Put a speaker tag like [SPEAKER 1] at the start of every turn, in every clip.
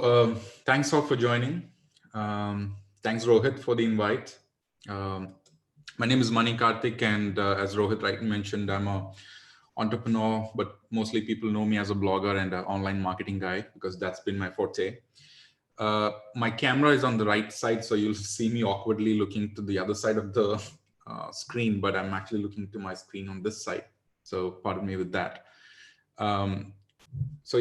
[SPEAKER 1] Thanks all for joining. Thanks Rohit for the invite. My name is Karthik, and as Rohit rightly mentioned, I'm a entrepreneur, but mostly people know me as a blogger and an online marketing guy because that's been my forte. My camera is on the right side, so you'll see me awkwardly looking to the other side of the screen, but I'm actually looking to my screen on this side. So pardon me with that. So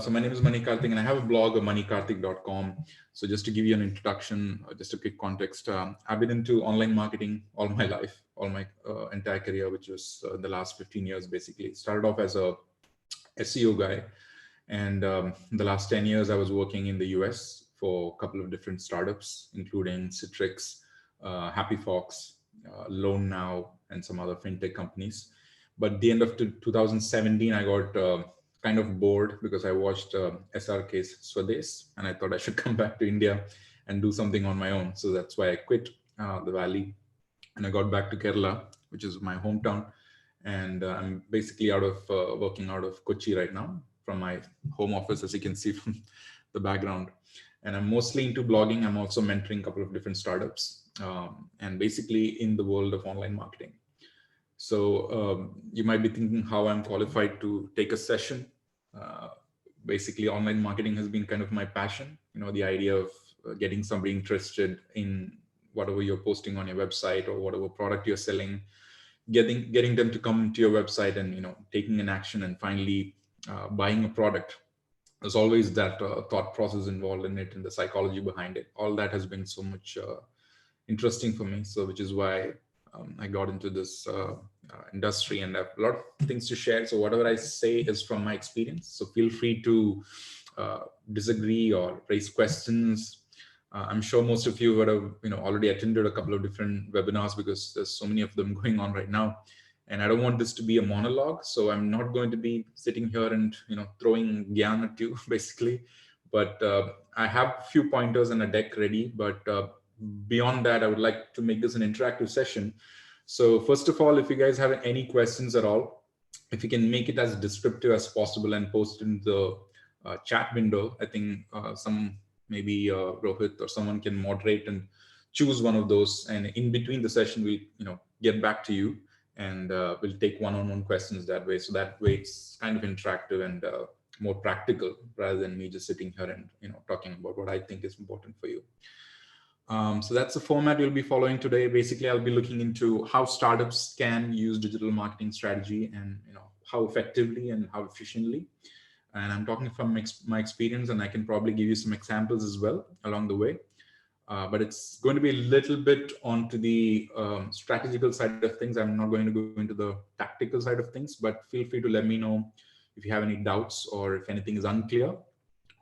[SPEAKER 1] my name is Karthik, and I have a blog, moneykarthik.com. So just to give you an introduction, just a quick context, I've been into online marketing all my life, all my entire career, which was the last 15 years, basically. Started off as a SEO guy. And the last 10 years, I was working in the US for a couple of different startups, including Citrix, Happy Fox, Loan Now, and some other fintech companies. But at the end of 2017, I got kind of bored because I watched SRK's Swades, and I thought I should come back to India and do something on my own. So that's why I quit the Valley, and I got back to Kerala, which is my hometown. And I'm basically working out of Kochi right now from my home office, as you can see from the background. And I'm mostly into blogging. I'm also mentoring a couple of different startups, and basically in the world of online marketing. So you might be thinking how I'm qualified to take a session. Basically, online marketing has been kind of my passion. The idea of getting somebody interested in whatever you're posting on your website or whatever product you're selling, getting them to come to your website and taking an action and finally buying a product. There's always that thought process involved in it and the psychology behind it. All that has been so much interesting for me. So which is why I got into this industry, and I have a lot of things to share. So whatever I say is from my experience. So feel free to disagree or raise questions. I'm sure most of you would have already attended a couple of different webinars because there's so many of them going on right now. And I don't want this to be a monologue, so I'm not going to be sitting here and throwing gyan at you basically. But I have a few pointers and a deck ready. But beyond that, I would like to make this an interactive session. So first of all, if you guys have any questions at all, if you can make it as descriptive as possible and post it in the chat window, I think maybe Rohit or someone can moderate and choose one of those. And in between the session, we'll get back to you, and we'll take one-on-one questions that way. So that way it's kind of interactive and more practical rather than me just sitting here and talking about what I think is important for you. So that's the format we'll be following today. Basically, I'll be looking into how startups can use digital marketing strategy and how effectively and how efficiently. And I'm talking from my experience, and I can probably give you some examples as well along the way. But it's going to be a little bit onto the strategical side of things. I'm not going to go into the tactical side of things, but feel free to let me know if you have any doubts or if anything is unclear,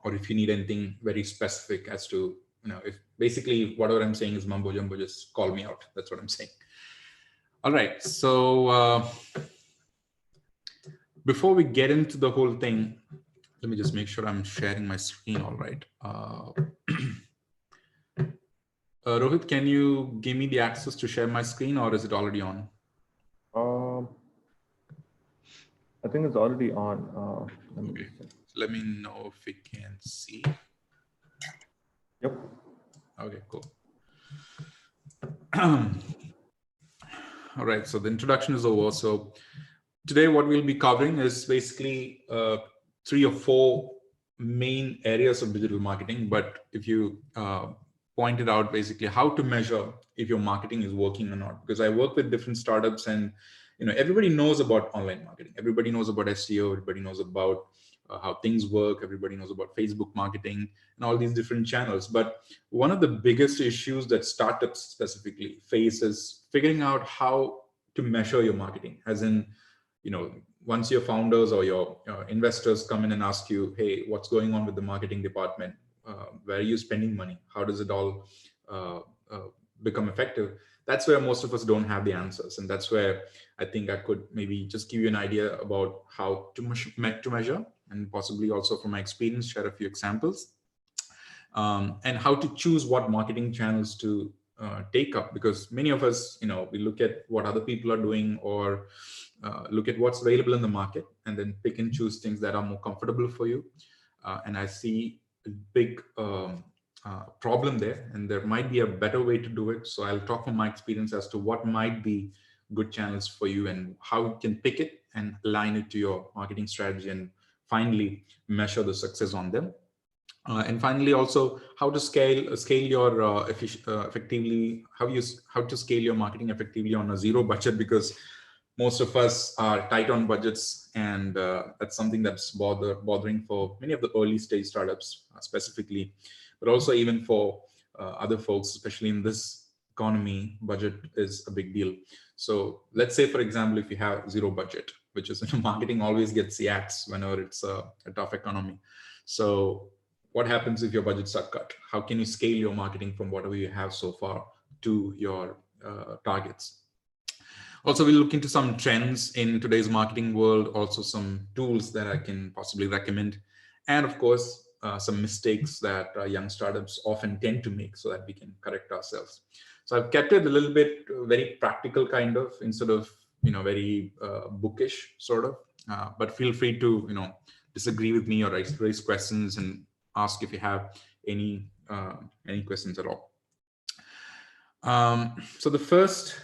[SPEAKER 1] or if you need anything very specific as to, if basically whatever I'm saying is mumbo jumbo, just call me out. That's what I'm saying. All right. So before we get into the whole thing, let me just make sure I'm sharing my screen all right. Rohit, can you give me the access to share my screen, or is it already on?
[SPEAKER 2] I think it's already on.
[SPEAKER 1] Okay. So let me know if we can see.
[SPEAKER 2] Yep.
[SPEAKER 1] Okay, cool. All right, so the introduction is over. So today what we'll be covering is basically 3 or 4 main areas of digital marketing. But if you pointed out basically how to measure if your marketing is working or not, because I work with different startups, and everybody knows about online marketing, everybody knows about SEO, everybody knows about how things work, everybody knows about Facebook marketing and all these different channels. But one of the biggest issues that startups specifically face is figuring out how to measure your marketing, as in once your founders or your investors come in and ask you, hey, what's going on with the marketing department? Where are you spending money? How does it all become effective? That's where most of us don't have the answers. And that's where I think I could maybe just give you an idea about how to measure, and possibly also from my experience, share a few examples, and how to choose what marketing channels to take up. Because many of us, we look at what other people are doing, or look at what's available in the market, and then pick and choose things that are more comfortable for you. And I see big problem there, and there might be a better way to do it. So I'll talk from my experience as to what might be good channels for you and how you can pick it and align it to your marketing strategy, and finally measure the success on them. And finally, also how to scale your effectively, how to scale your marketing effectively on a zero budget, because most of us are tight on budgets, and that's something that's bothering for many of the early stage startups specifically, but also even for other folks, especially in this economy. Budget is a big deal. So let's say, for example, if you have zero budget, which is marketing always gets yaks whenever it's a tough economy. So what happens if your budgets are cut? How can you scale your marketing from whatever you have so far to your targets? Also, we'll look into some trends in today's marketing world, also some tools that I can possibly recommend, and of course, some mistakes that young startups often tend to make, so that we can correct ourselves. So I've kept it a little bit very practical, kind of, instead of very bookish sort of. But feel free to disagree with me or raise questions and ask if you have any questions at all. So the first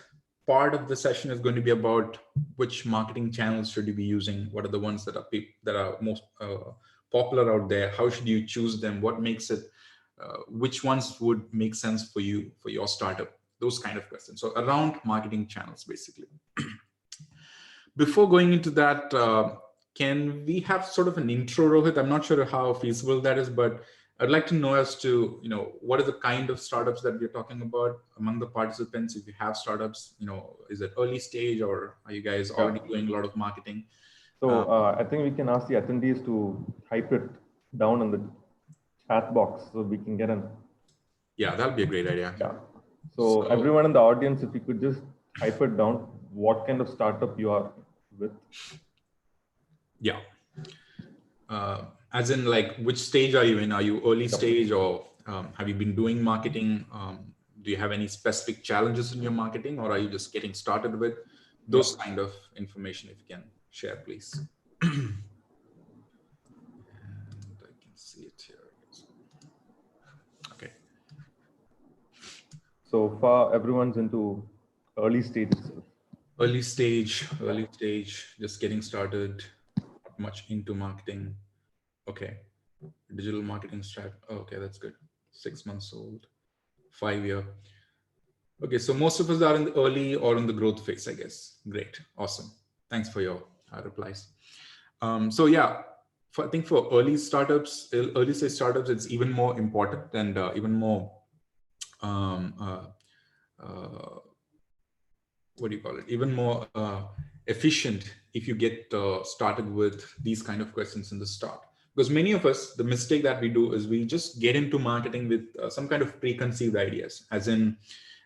[SPEAKER 1] part of the session is going to be about which marketing channels should you be using, what are the ones that are most popular out there, how should you choose them, what makes it, which ones would make sense for you for your startup, those kind of questions. So around marketing channels, basically. Before going into that, can we have sort of an intro, Rohit? I'm not sure how feasible that is, but I'd like to know as to, what are the kind of startups that we're talking about among the participants? If you have startups, is it early stage, or are you guys already doing a lot of marketing?
[SPEAKER 2] So I think we can ask the attendees to type it down in the chat box so we can get an.
[SPEAKER 1] Yeah, that'll be a great idea.
[SPEAKER 2] Yeah. So everyone in the audience, if you could just type it down, what kind of startup you are with.
[SPEAKER 1] Yeah. As in, like, which stage are you in? Are you early stage, or have you been doing marketing? Do you have any specific challenges in your marketing, or are you just getting started with those kind of information? If you can share, please. And I can see it here. Okay.
[SPEAKER 2] So far, everyone's into early stages.
[SPEAKER 1] Early stage, just getting started, not much into marketing. Okay. Digital marketing strat. Okay, that's good. 6 months old, 5 year. Okay, so most of us are in the early or in the growth phase, I guess. Great, awesome. Thanks for your replies. So yeah, I think for early stage startups, it's even more important and even more, what do you call it? Even more efficient if you get started with these kind of questions in the start. Because many of us, the mistake that we do is we just get into marketing with some kind of preconceived ideas. As in,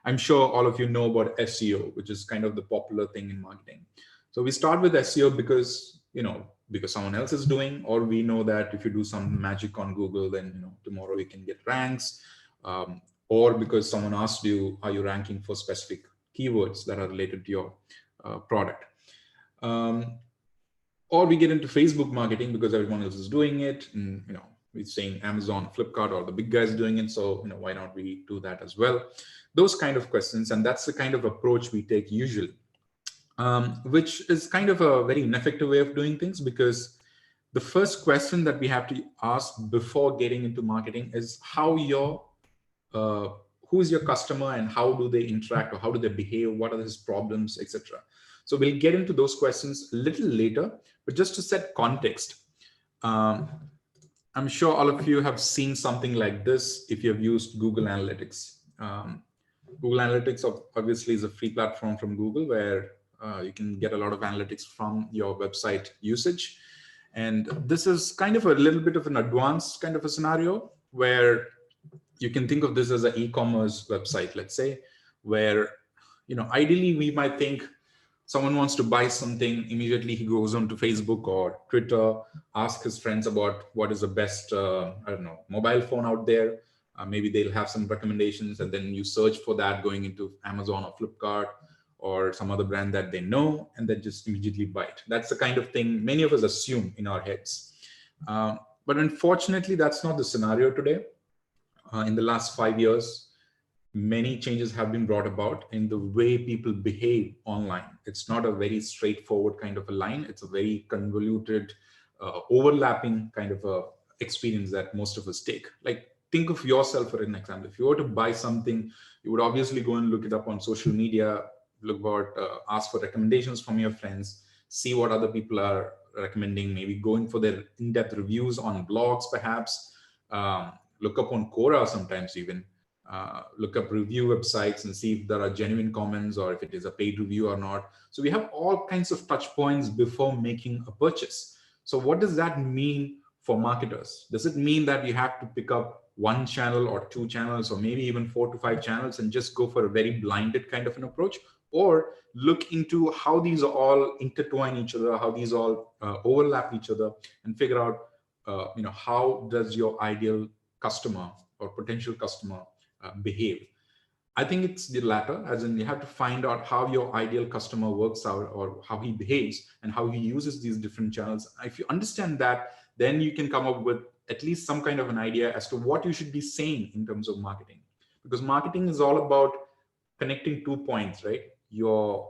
[SPEAKER 1] I'm sure all of you know about SEO, which is kind of the popular thing in marketing. So we start with SEO because, because someone else is doing, or we know that if you do some magic on Google, then, tomorrow you can get ranks, or because someone asked you, are you ranking for specific keywords that are related to your product? Or we get into Facebook marketing because everyone else is doing it, and we're saying Amazon, Flipkart, or the big guys doing it, so why not we do that as well? Those kind of questions, and that's the kind of approach we take usually, which is kind of a very ineffective way of doing things, because the first question that we have to ask before getting into marketing is who is your customer, and how do they interact, or how do they behave, what are his problems, etc. So we'll get into those questions a little later, but just to set context, I'm sure all of you have seen something like this if you have used Google Analytics. Google Analytics obviously is a free platform from Google where you can get a lot of analytics from your website usage. And this is kind of a little bit of an advanced kind of a scenario where you can think of this as an e-commerce website, let's say, where, ideally we might think someone wants to buy something, immediately he goes onto Facebook or Twitter, ask his friends about what is the best, mobile phone out there. Maybe they'll have some recommendations, and then you search for that going into Amazon or Flipkart or some other brand that they know, and then just immediately buy it. That's the kind of thing many of us assume in our heads. But unfortunately, that's not the scenario today. In the last 5 years, many changes have been brought about in the way people behave online. It's not a very straightforward kind of a line. It's a very convoluted, overlapping kind of a experience that most of us take. Like, think of yourself for an example. If you were to buy something, you would obviously go and look it up on social media, look about, ask for recommendations from your friends, see what other people are recommending, maybe going for their in-depth reviews on blogs, perhaps. Look up on Quora sometimes even. Look up review websites and see if there are genuine comments or if it is a paid review or not. So we have all kinds of touch points before making a purchase. So what does that mean for marketers? Does it mean that you have to pick up one channel or two channels or maybe even 4 to 5 channels and just go for a very blinded kind of an approach? Or look into how these all intertwine each other, how these all overlap each other, and figure out, how does your ideal customer or potential customer behave. I think it's the latter, as in you have to find out how your ideal customer works out or how he behaves and how he uses these different channels. If you understand that, then you can come up with at least some kind of an idea as to what you should be saying in terms of marketing. Because marketing is all about connecting 2 points, right? Your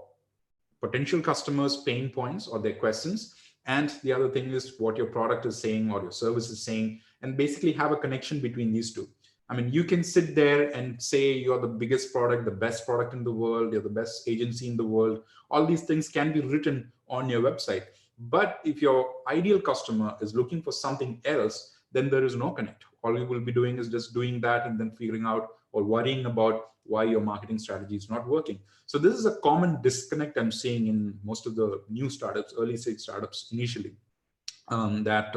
[SPEAKER 1] potential customers' pain points or their questions. And the other thing is what your product is saying or your service is saying, and basically have a connection between these two. I mean, you can sit there and say you're the biggest product, the best product in the world, you're the best agency in the world. All these things can be written on your website. But if your ideal customer is looking for something else, then there is no connect. All you will be doing is just doing that and then figuring out or worrying about why your marketing strategy is not working. So this is a common disconnect I'm seeing in most of the new startups, early stage startups initially, that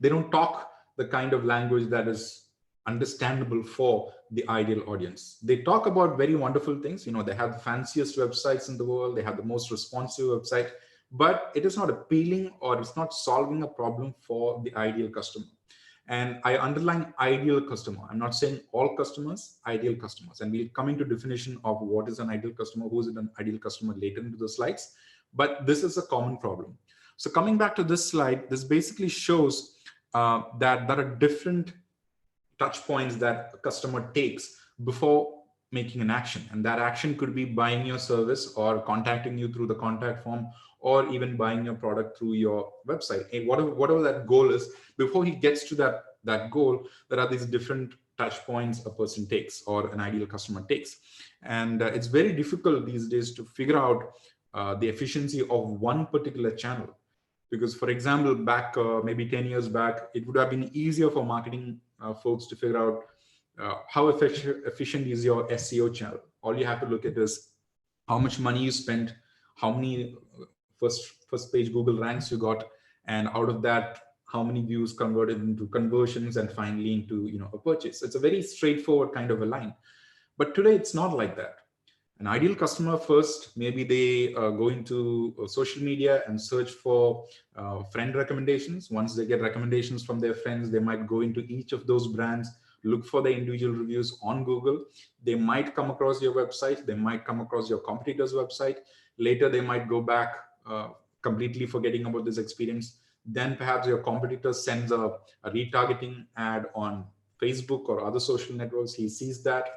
[SPEAKER 1] they don't talk the kind of language that is understandable for the ideal audience. They talk about very wonderful things. They have the fanciest websites in the world. They have the most responsive website, but it is not appealing or it's not solving a problem for the ideal customer. And I underline ideal customer. I'm not saying all customers, ideal customers. And we'll come into definition of what is an ideal customer, who is an ideal customer later into the slides. But this is a common problem. So coming back to this slide, this basically shows that there are different touch points that a customer takes before making an action. And that action could be buying your service or contacting you through the contact form or even buying your product through your website. And whatever that goal is, before he gets to that goal, there are these different touch points a person takes or an ideal customer takes. And it's very difficult these days to figure out the efficiency of one particular channel. Because, for example, back maybe 10 years back, it would have been easier for marketing folks to figure out how efficient is your SEO channel. All you have to look at is how much money you spent, how many first page Google ranks you got, and out of that, how many views converted into conversions and finally into a purchase. It's a very straightforward kind of a line. But today it's not like that. An ideal customer first, maybe they go into social media and search for friend recommendations. Once they get recommendations from their friends, they might go into each of those brands, look for the individual reviews on Google. They might come across your website. They might come across your competitor's website. Later, they might go back completely forgetting about this experience. Then perhaps your competitor sends a retargeting ad on Facebook or other social networks. He sees that.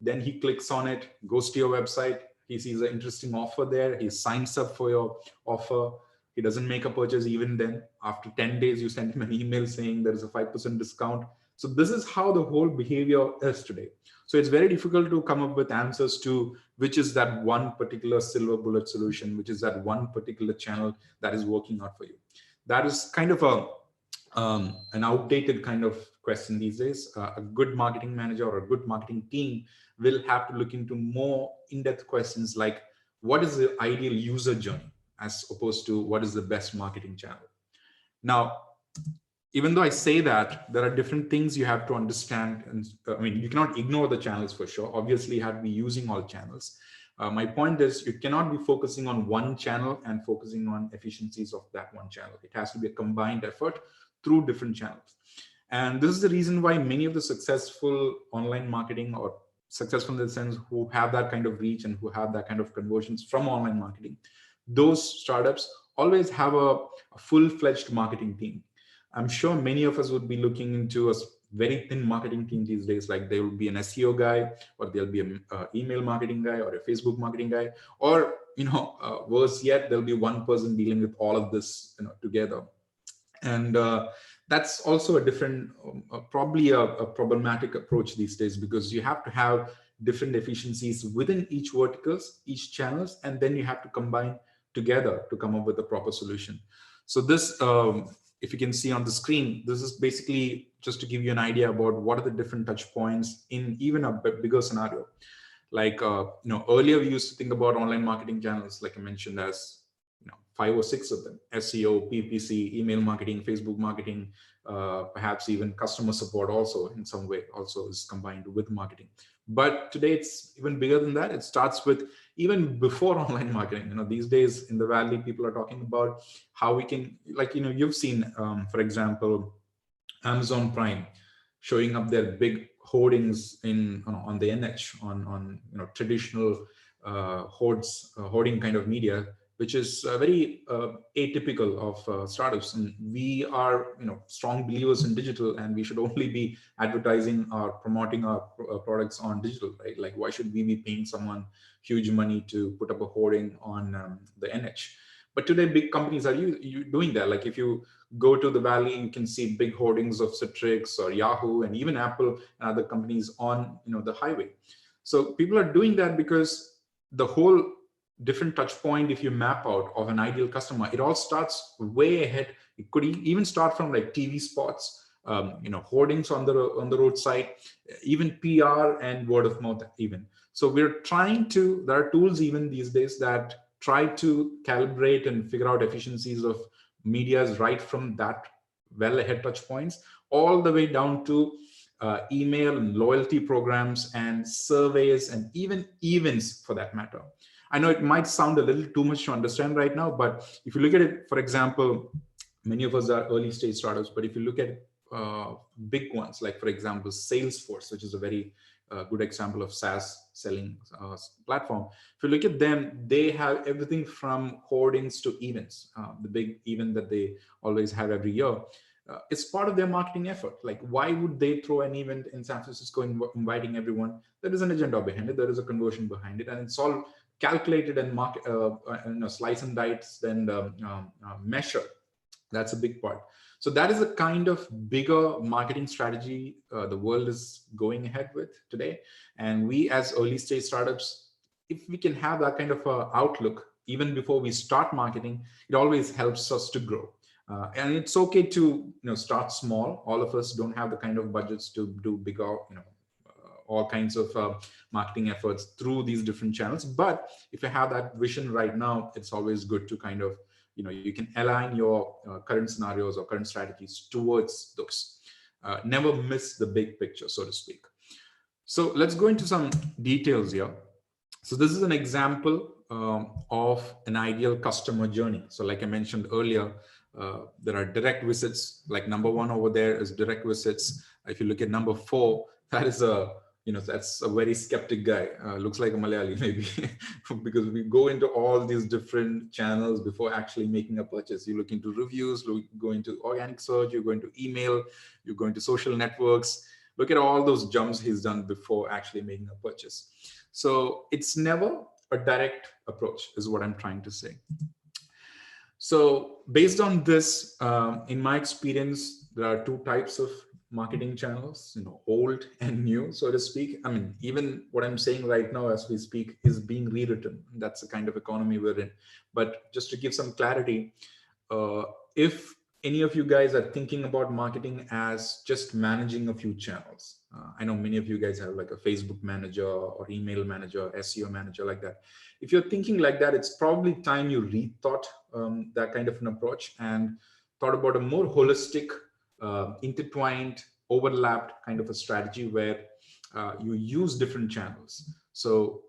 [SPEAKER 1] Then he clicks on it, goes to your website. He sees an interesting offer there. He signs up for your offer. He doesn't make a purchase even then. After 10 days, you send him an email saying there is a 5% discount. So this is how the whole behavior is today. So it's very difficult to come up with answers to which is that one particular silver bullet solution, which is that one particular channel that is working out for you. That is kind of an outdated kind of question these days. A good marketing manager or a good marketing team will have to look into more in-depth questions like what is the ideal user journey as opposed to what is the best marketing channel. Now, even though I say that, there are different things you have to understand. And I mean, you cannot ignore the channels for sure. Obviously, you have to be using all channels. My point is you cannot be focusing on one channel and focusing on efficiencies of that one channel. It has to be a combined effort through different channels. And this is the reason why many of the successful online marketing or successful in the sense who have that kind of reach and who have that kind of conversions from online marketing, those startups always have a full-fledged marketing team. I'm sure many of us would be looking into a very thin marketing team these days. Like there will be an SEO guy, or there'll be an email marketing guy, or a Facebook marketing guy, or worse yet, there'll be one person dealing with all of this together. And that's also a different, probably a problematic approach these days, because you have to have different efficiencies within each verticals, each channels, and then you have to combine together to come up with a proper solution. So this, if you can see on the screen, this is basically just to give you an idea about what are the different touch points in even a bigger scenario. Like earlier we used to think about online marketing channels, like I mentioned, as 5 or 6 of them: SEO, PPC, email marketing, Facebook marketing, perhaps even customer support also in some way also is combined with marketing. But today it's even bigger than that. It starts with even before online marketing. These days in the Valley, people are talking about how we can, like, you've seen, for example, Amazon Prime showing up their big hoardings on the NH, on traditional hoarding kind of media, which is very atypical of startups. And we are strong believers in digital, and we should only be advertising or promoting our products on digital, right? Like, why should we be paying someone huge money to put up a hoarding on the NH? But today, big companies are you doing that. Like, if you go to the Valley, you can see big hoardings of Citrix or Yahoo and even Apple and other companies on the highway. So people are doing that because the whole different touch point, if you map out of an ideal customer, it all starts way ahead. It could even start from like TV spots, hoardings on the roadside, even PR and word of mouth even. So we're trying to, there are tools even these days that try to calibrate and figure out efficiencies of medias right from that well ahead touch points all the way down to email and loyalty programs and surveys and even events for that matter. I know it might sound a little too much to understand right now, but if you look at it, for example, many of us are early stage startups, but if you look at big ones, like for example, Salesforce, which is a very good example of SaaS selling platform. If you look at them, they have everything from hoardings to events, the big event that they always have every year. It's part of their marketing effort. Like, why would they throw an event in San Francisco inviting everyone? There is an agenda behind it. There is a conversion behind it, and it's all calculated and slice and dice and measure. That's a big part. So that is a kind of bigger marketing strategy the world is going ahead with today. And we as early stage startups, if we can have that kind of outlook even before we start marketing, it always helps us to grow. And it's okay to start small. All of us don't have the kind of budgets to do bigger, all kinds of marketing efforts through these different channels. But if you have that vision right now, it's always good to kind of, you can align your current scenarios or current strategies towards those. Never miss the big picture, so to speak. So let's go into some details here. So this is an example of an ideal customer journey. So like I mentioned earlier, there are direct visits. Like number 1 over there is direct visits. If you look at number 4, that is that's a very skeptic guy. Looks like a Malayali maybe, because we go into all these different channels before actually making a purchase. You look into reviews, go into organic search, you go into email, you go into social networks. Look at all those jumps he's done before actually making a purchase. So it's never a direct approach, is what I'm trying to say. So based on this, in my experience, there are 2 types of marketing channels, old and new, so to speak. I mean, even what I'm saying right now as we speak is being rewritten. That's the kind of economy we're in. But just to give some clarity, if any of you guys are thinking about marketing as just managing a few channels, I know many of you guys have like a Facebook manager or email manager, SEO manager, like that. If you're thinking like that, it's probably time you rethought that kind of an approach and thought about a more holistic, intertwined, overlapped kind of a strategy where you use different channels. So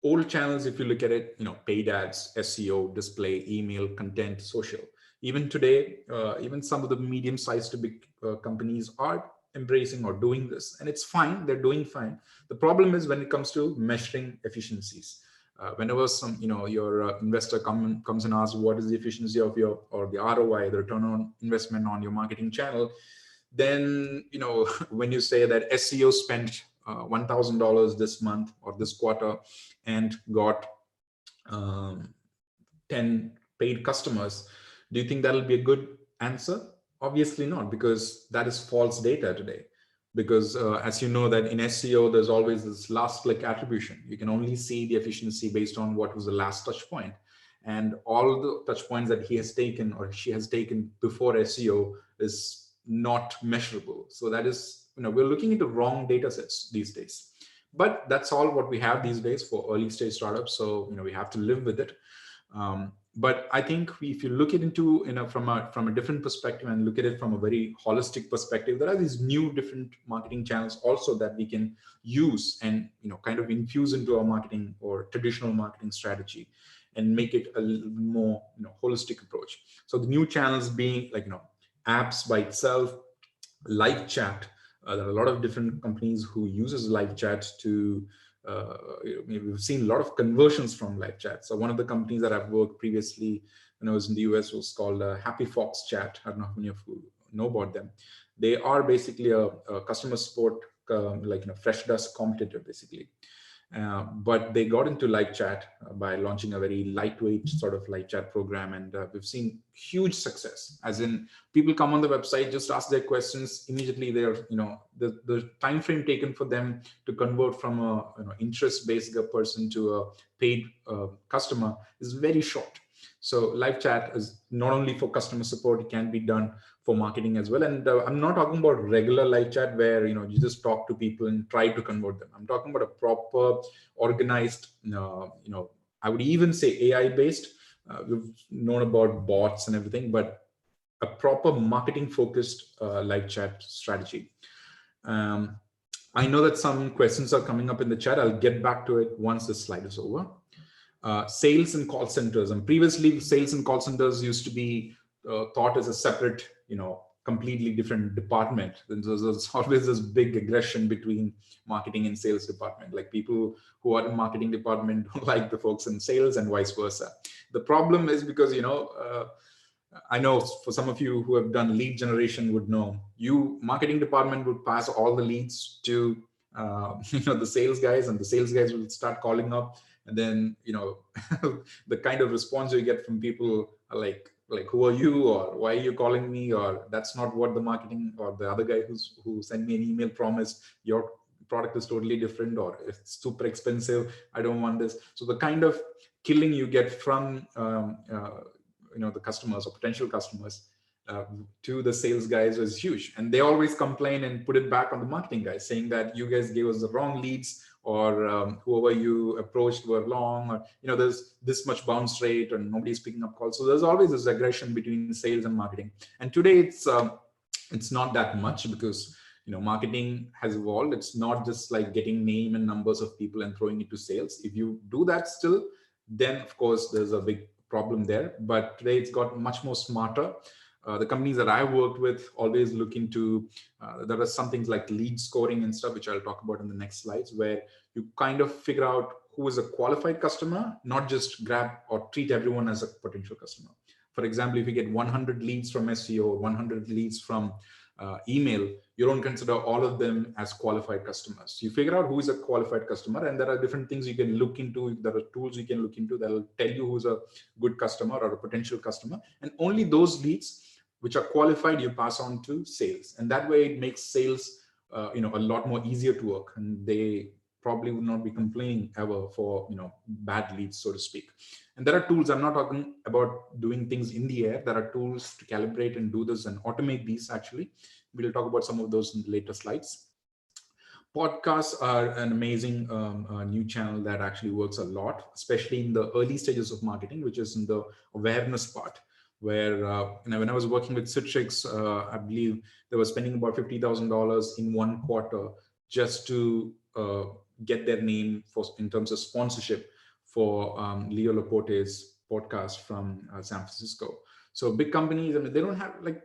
[SPEAKER 1] old channels, if you look at it, paid ads, SEO, display, email, content, social. Even today, even some of the medium-sized to big companies are embracing or doing this, and it's fine. They're doing fine. The problem is when it comes to measuring efficiencies. Whenever some, your investor comes and asks what is the efficiency of your, or the ROI, the return on investment on your marketing channel, then, when you say that SEO spent $1,000 this month or this quarter and got um, 10 paid customers, do you think that'll be a good answer? Obviously not, because that is false data today. Because as you know that in SEO, there's always this last click attribution. You can only see the efficiency based on what was the last touch point. And all the touch points that he has taken or she has taken before SEO is not measurable. So that is, we're looking into wrong data sets these days. But that's all what we have these days for early stage startups. So, we have to live with it. But I think if you look at into, from a different perspective and look at it from a very holistic perspective, there are these new different marketing channels also that we can use and, kind of infuse into our marketing or traditional marketing strategy and make it a little more, holistic approach. So the new channels being like, apps by itself, live chat. There are a lot of different companies who uses live chat to we've seen a lot of conversions from live chat. So one of the companies that I've worked previously when I was in the US was called Happy Fox Chat. I don't know how many of you know about them. They are basically a customer support, like Fresh Dust competitor, basically. But they got into live chat by launching a very lightweight sort of live chat program, and we've seen huge success. As in, people come on the website, just ask their questions, immediately they're, the time frame taken for them to convert from a interest-based person to a paid customer is very short. So live chat is not only for customer support, it can be done for marketing as well. And I'm not talking about regular live chat where you just talk to people and try to convert them. I'm talking about a proper, organized, I would even say AI based. We've known about bots and everything, but a proper marketing focused live chat strategy. I know that some questions are coming up in the chat. I'll get back to it once the slide is over. Sales and call centers. And previously, sales and call centers used to be thought as a separate, completely different department. And so there's always this big aggression between marketing and sales department. Like people who are in marketing department don't like the folks in sales and vice versa. The problem is because, I know for some of you who have done lead generation would know, marketing department would pass all the leads to the sales guys, and the sales guys will start calling up. And then, the kind of response you get from people are like, who are you, or why are you calling me, or that's not what the marketing or the other guy who sent me an email promised. Your product is totally different, or it's super expensive. I don't want this. So the kind of killing you get from the customers or potential customers to the sales guys is huge. And they always complain and put it back on the marketing guys, saying that you guys gave us the wrong leads, or whoever you approached were wrong, or there's this much bounce rate and nobody's picking up calls. So there's always this aggression between sales and marketing. And today it's not that much, because marketing has evolved. It's not just like getting name and numbers of people and throwing it to sales. If you do that still, then of course there's a big problem there. But today it's got much more smarter. The companies that I worked with always look into, there are some things like lead scoring and stuff, which I'll talk about in the next slides, where you kind of figure out who is a qualified customer, not just grab or treat everyone as a potential customer. For example, if you get 100 leads from SEO, 100 leads from email, you don't consider all of them as qualified customers. You figure out who is a qualified customer, and there are different things you can look into. There are tools you can look into that will tell you who's a good customer or a potential customer. And only those leads which are qualified, you pass on to sales. And that way it makes sales a lot more easier to work. And they probably would not be complaining ever for bad leads, so to speak. And there are tools. I'm not talking about doing things in the air. There are tools to calibrate and do this and automate these. Actually, we'll talk about some of those in the later slides. Podcasts are an amazing new channel that actually works a lot, especially in the early stages of marketing, which is in the awareness part, where when I was working with Citrix, I believe they were spending about $50,000 in one quarter just to get their name in terms of sponsorship for Leo Laporte's podcast from San Francisco. So big companies, I mean, they don't have like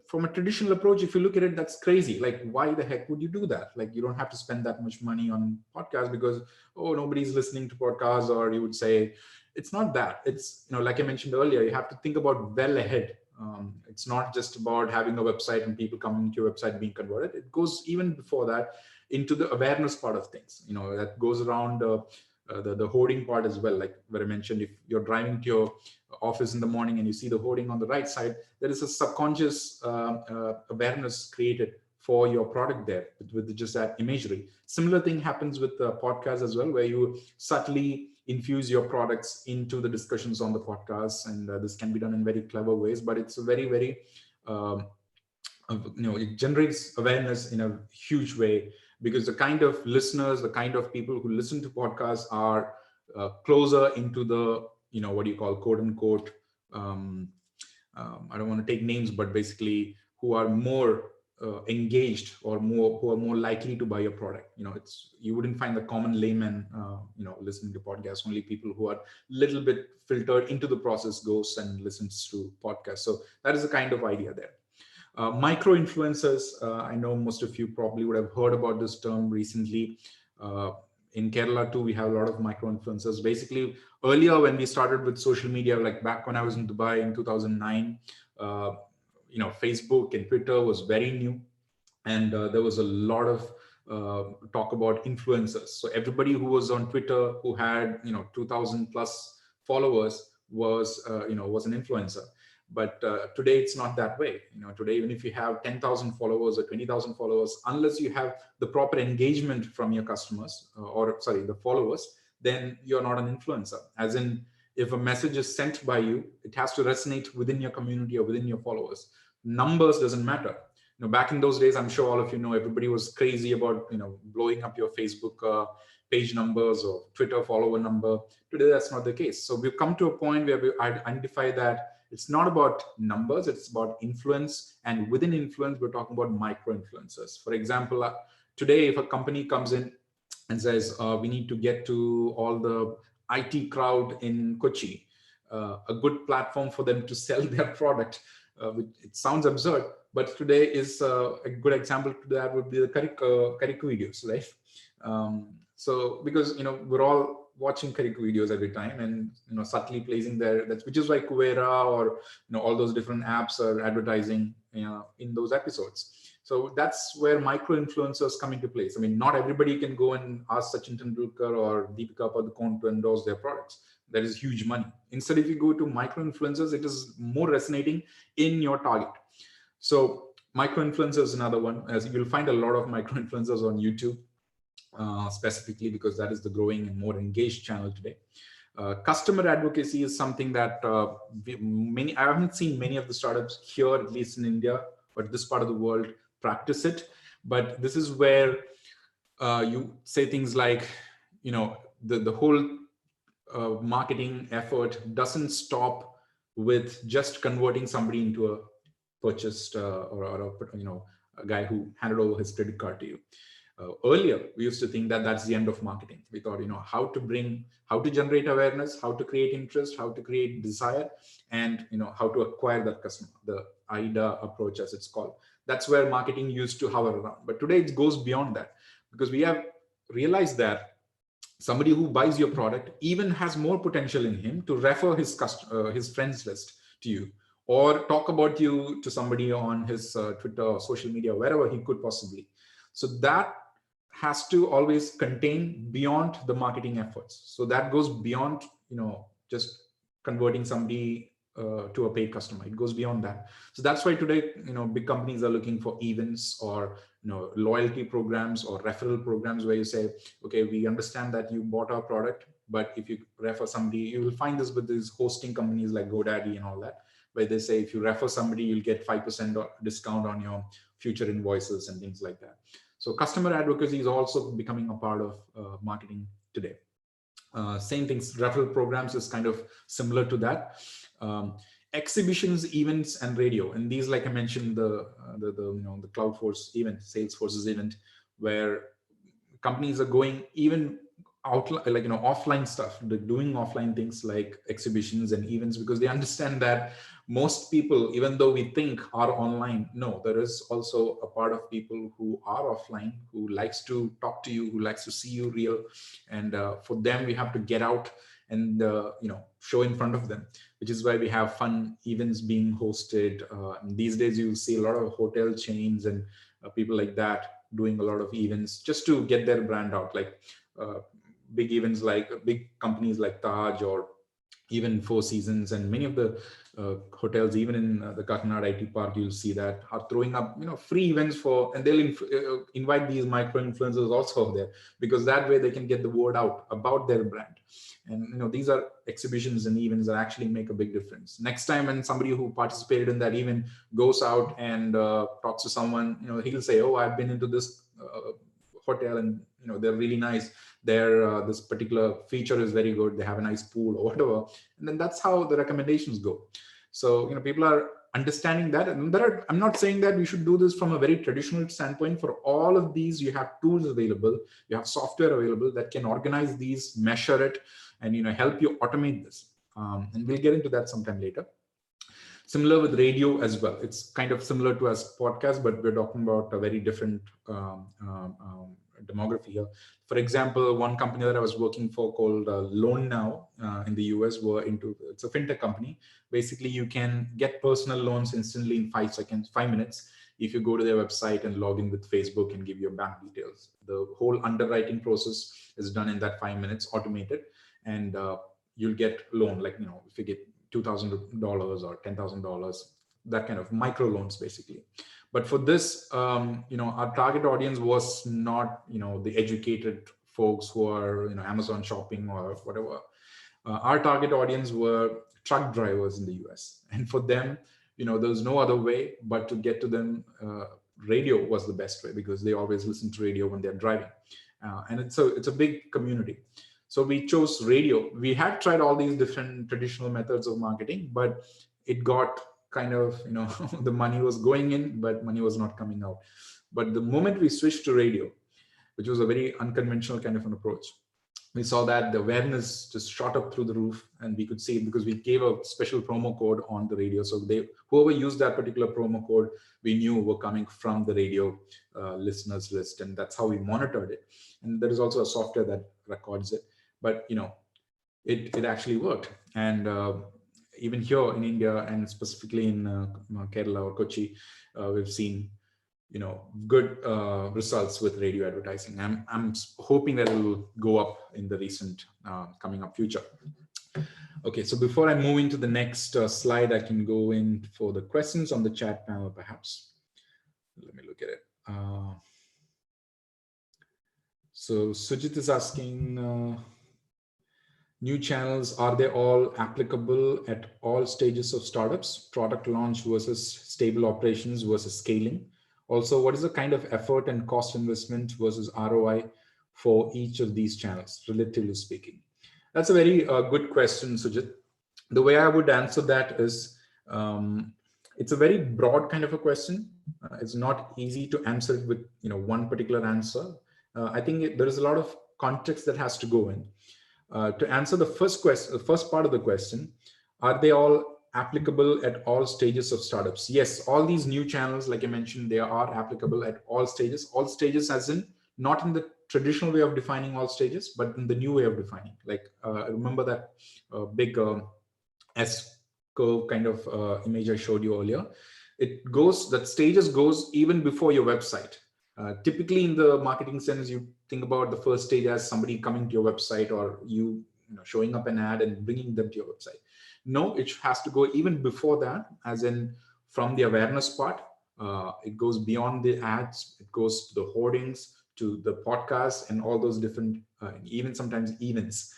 [SPEAKER 1] from a traditional approach, if you look at it, that's crazy. Like, why the heck would you do that? Like, you don't have to spend that much money on podcasts because, oh, nobody's listening to podcasts. Or you would say, it's not that. It's, like I mentioned earlier, you have to think about well ahead. It's not just about having a website and people coming to your website being converted. It goes even before that into the awareness part of things. That goes around the hoarding part as well. Like where I mentioned, if you're driving to your office in the morning and you see the hoarding on the right side, there is a subconscious awareness created for your product there with just that imagery. Similar thing happens with podcasts as well, where you subtly infuse your products into the discussions on the podcast, and this can be done in very clever ways. But it's a very, very it generates awareness in a huge way, because the kind of listeners, the kind of people who listen to podcasts are closer into the, what do you call, quote unquote, I don't want to take names, but basically who are more engaged, or who are more likely to buy your product. You wouldn't find the common layman listening to podcasts. Only people who are little bit filtered into the process goes and listens to podcasts. So that is the kind of idea there. Micro influencers, I know most of you probably would have heard about this term recently. In Kerala too, we have a lot of micro influencers. Basically, earlier when we started with social media, like back when I was in Dubai in 2009, Facebook and Twitter was very new, and there was a lot of talk about influencers. So everybody who was on Twitter who had 2,000 plus followers was was an influencer. But today it's not that way. Today, even if you have 10,000 followers or 20,000 followers, unless you have the proper engagement from your customers, the followers, then you're not an influencer. As in, if a message is sent by you, it has to resonate within your community or within your followers. Numbers doesn't matter. Back in those days, I'm sure all of you know, everybody was crazy about blowing up your Facebook page numbers or Twitter follower number. Today, that's not the case. So we've come to a point where we identify that it's not about numbers, it's about influence. And within influence, we're talking about micro influencers. For example, today, if a company comes in and says, we need to get to all the IT crowd in Kochi, a good platform for them to sell their product. It sounds absurd, but today is a good example to that would be the Kariku videos, right? So because we're all watching Kariku videos every time, and subtly placing there, which is why Kuvera or all those different apps are advertising in those episodes. So that's where micro influencers come into place. I mean, not everybody can go and ask Sachin Tendulkar or Deepika Padukone to endorse their products. That is huge money. Instead, if you go to micro influencers, it is more resonating in your target. So micro influencers is another one. As you'll find a lot of micro influencers on YouTube, specifically because that is the growing and more engaged channel today. Customer advocacy is something that I haven't seen many of the startups here, at least in India, but this part of the world practice it. But this is where you say things like, the whole marketing effort doesn't stop with just converting somebody into a purchased or a guy who handed over his credit card to you. Earlier, we used to think that that's the end of marketing. We thought, how to generate awareness, how to create interest, how to create desire, and how to acquire that customer, the AIDA approach, as it's called. That's where marketing used to hover around. But today it goes beyond that, because we have realized that somebody who buys your product even has more potential in him to refer his friends list to you, or talk about you to somebody on his Twitter or social media, wherever he could possibly. So that has to always contain beyond the marketing efforts. So that goes beyond, just converting somebody to a paid customer. It goes beyond that. So that's why today, big companies are looking for events or, loyalty programs or referral programs, where you say, okay, we understand that you bought our product, but if you refer somebody, you will find this with these hosting companies like GoDaddy and all that, where they say, if you refer somebody, you'll get 5% discount on your future invoices and things like that. So customer advocacy is also becoming a part of marketing today. Same things, referral programs is kind of similar to that. Exhibitions, events, and radio, and these, like I mentioned, the Cloudforce event, Salesforce's event, where companies are going even offline stuff, doing offline things like exhibitions and events, because they understand that most people, even though we think are online, no, there is also a part of people who are offline, who likes to talk to you, who likes to see you real. And for them, we have to get out and show in front of them, which is why we have fun events being hosted. And these days you see a lot of hotel chains and people like that doing a lot of events just to get their brand out, like big events, like big companies like Taj or even Four Seasons, and many of the hotels, even in the Kakinada IT Park, you'll see that are throwing up, free events for, and they'll invite these micro influencers also there, because that way they can get the word out about their brand. And these are exhibitions and events that actually make a big difference. Next time when somebody who participated in that event goes out and talks to someone, he'll say, "Oh, I've been into this hotel, and they're really nice. Their this particular feature is very good. They have a nice pool," or whatever. And then that's how the recommendations go. So people are understanding that. And I'm not saying that we should do this from a very traditional standpoint. For all of these, you have tools available, you have software available that can organize these, measure it, and help you automate this. And we'll get into that sometime later. Similar with radio as well. It's kind of similar to as podcast, but we're talking about a very different demography here. For example, one company that I was working for called Loan Now in the US it's a fintech company. Basically, you can get personal loans instantly in 5 minutes if you go to their website and log in with Facebook and give your bank details. The whole underwriting process is done in that 5 minutes, automated, and you'll get loan, like if you get $2,000 or $10,000, that kind of micro loans basically. But for this, our target audience was not, the educated folks who are, Amazon shopping or whatever. Our target audience were truck drivers in the US. And for them, there was no other way but to get to them. Radio was the best way, because they always listen to radio when they're driving. And it's a big community. So we chose radio. We had tried all these different traditional methods of marketing, but it got kind of, the money was going in, but money was not coming out. But the moment we switched to radio, which was a very unconventional kind of an approach, we saw that the awareness just shot up through the roof, and we could see it because we gave a special promo code on the radio. So whoever used that particular promo code, we knew were coming from the radio listeners list, and that's how we monitored it. And there is also a software that records it. But it actually worked. And even here in India, and specifically in Kerala or Kochi, we've seen good results with radio advertising. I'm hoping that it will go up in the recent coming up future. Okay, so before I move into the next slide, I can go in for the questions on the chat panel, perhaps. Let me look at it. So Sujit is asking, new channels, are they all applicable at all stages of startups? Product launch versus stable operations versus scaling? Also, what is the kind of effort and cost investment versus ROI for each of these channels, relatively speaking? That's a very good question, Sujit. The way I would answer that is, it's a very broad kind of a question. It's not easy to answer it with one particular answer. I think there is a lot of context that has to go in. To answer the first question, the first part of the question, are they all applicable at all stages of startups? Yes, all these new channels, like I mentioned, they are applicable at all stages. All stages as in not in the traditional way of defining all stages, but in the new way of defining. Like remember that big S curve kind of image I showed you earlier. That stages goes even before your website. Typically in the marketing sense, you think about the first stage as somebody coming to your website, or you showing up an ad and bringing them to your website. No, it has to go even before that, as in from the awareness part. It goes beyond the ads. It goes to the hoardings, to the podcasts, and all those different, even sometimes events.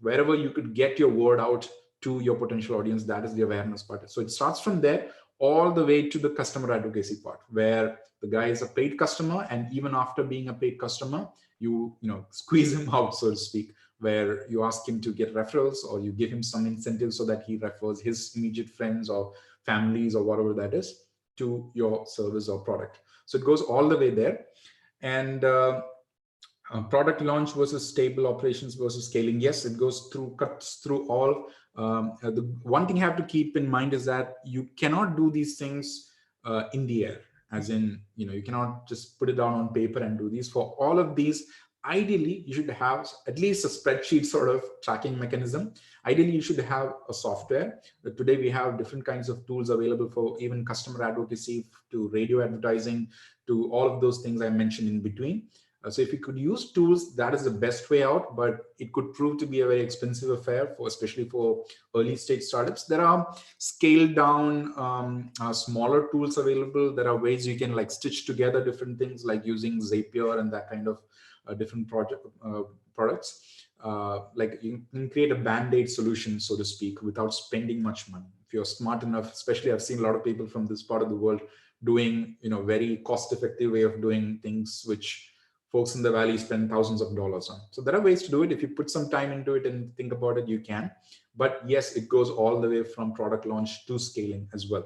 [SPEAKER 1] Wherever you could get your word out to your potential audience, that is the awareness part. So it starts from there all the way to the customer advocacy part, where the guy is a paid customer, and even after being a paid customer, you squeeze him out, so to speak, where you ask him to get referrals, or you give him some incentives so that he refers his immediate friends or families or whatever that is to your service or product. So it goes all the way there. And Product launch versus stable operations versus scaling. Yes, it cuts through all. The one thing you have to keep in mind is that you cannot do these things in the air, as in, you cannot just put it down on paper and do these. For all of these, ideally, you should have at least a spreadsheet sort of tracking mechanism. Ideally, you should have a software. Today, we have different kinds of tools available for even customer advocacy, to radio advertising, to all of those things I mentioned in between. So if you could use tools, that is the best way out, but it could prove to be a very expensive affair, especially for early stage startups. There are scaled down, smaller tools available. There are ways you can like stitch together different things, like using Zapier and that kind of different products. Like you can create a band-aid solution, so to speak, without spending much money. If you're smart enough, especially I've seen a lot of people from this part of the world doing, very cost-effective way of doing things, which folks in the valley spend thousands of dollars on. So there are ways to do it. If you put some time into it and think about it, you can. But yes, it goes all the way from product launch to scaling as well.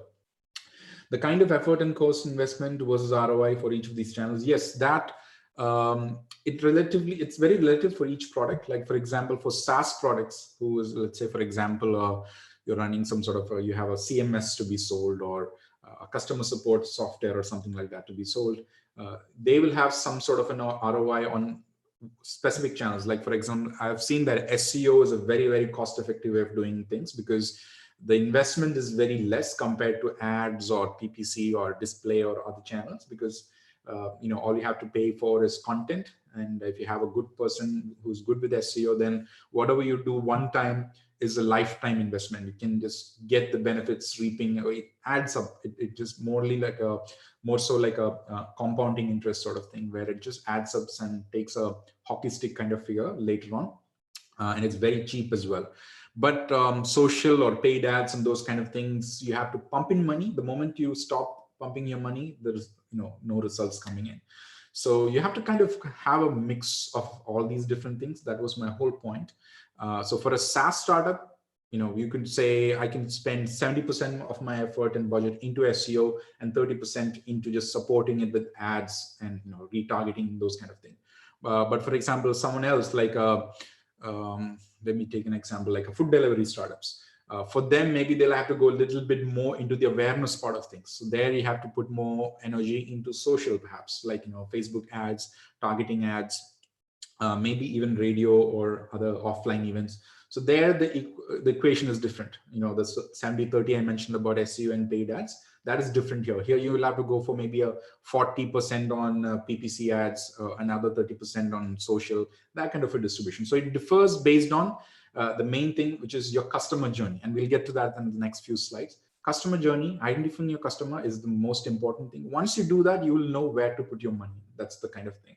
[SPEAKER 1] The kind of effort and cost investment versus ROI for each of these channels, yes, that it's very relative for each product. Like for example, for SaaS products, let's say for example, you're running some sort of you have a CMS to be sold, or a customer support software or something like that to be sold. They will have some sort of an ROI on specific channels. Like for example, I've seen that SEO is a very, very cost-effective way of doing things, because the investment is very less compared to ads or PPC or display or other channels, because all you have to pay for is content. And if you have a good person who's good with SEO, then whatever you do one time is a lifetime investment. You can just get the benefits reaping. It adds up. It just more so like a compounding interest sort of thing, where it just adds up and takes a hockey stick kind of figure later on. And it's very cheap as well. But social or paid ads and those kind of things, you have to pump in money. The moment you stop pumping your money, there's no results coming in. So you have to kind of have a mix of all these different things. That was my whole point. So for a SaaS startup, you could say I can spend 70% of my effort and budget into SEO and 30% into just supporting it with ads and retargeting, those kind of things. But for example, someone else like let me take an example, like a food delivery startups. For them, maybe they'll have to go a little bit more into the awareness part of things. So there you have to put more energy into social, perhaps, like Facebook ads, targeting ads, maybe even radio or other offline events. So there the equation is different. The 70-30 I mentioned about SEO and paid ads, that is different here. Here you will have to go for maybe a 40% on PPC ads, another 30% on social, that kind of a distribution. So it differs based on the main thing, which is your customer journey. And we'll get to that in the next few slides. Customer journey, identifying your customer is the most important thing. Once you do that, you will know where to put your money. That's the kind of thing.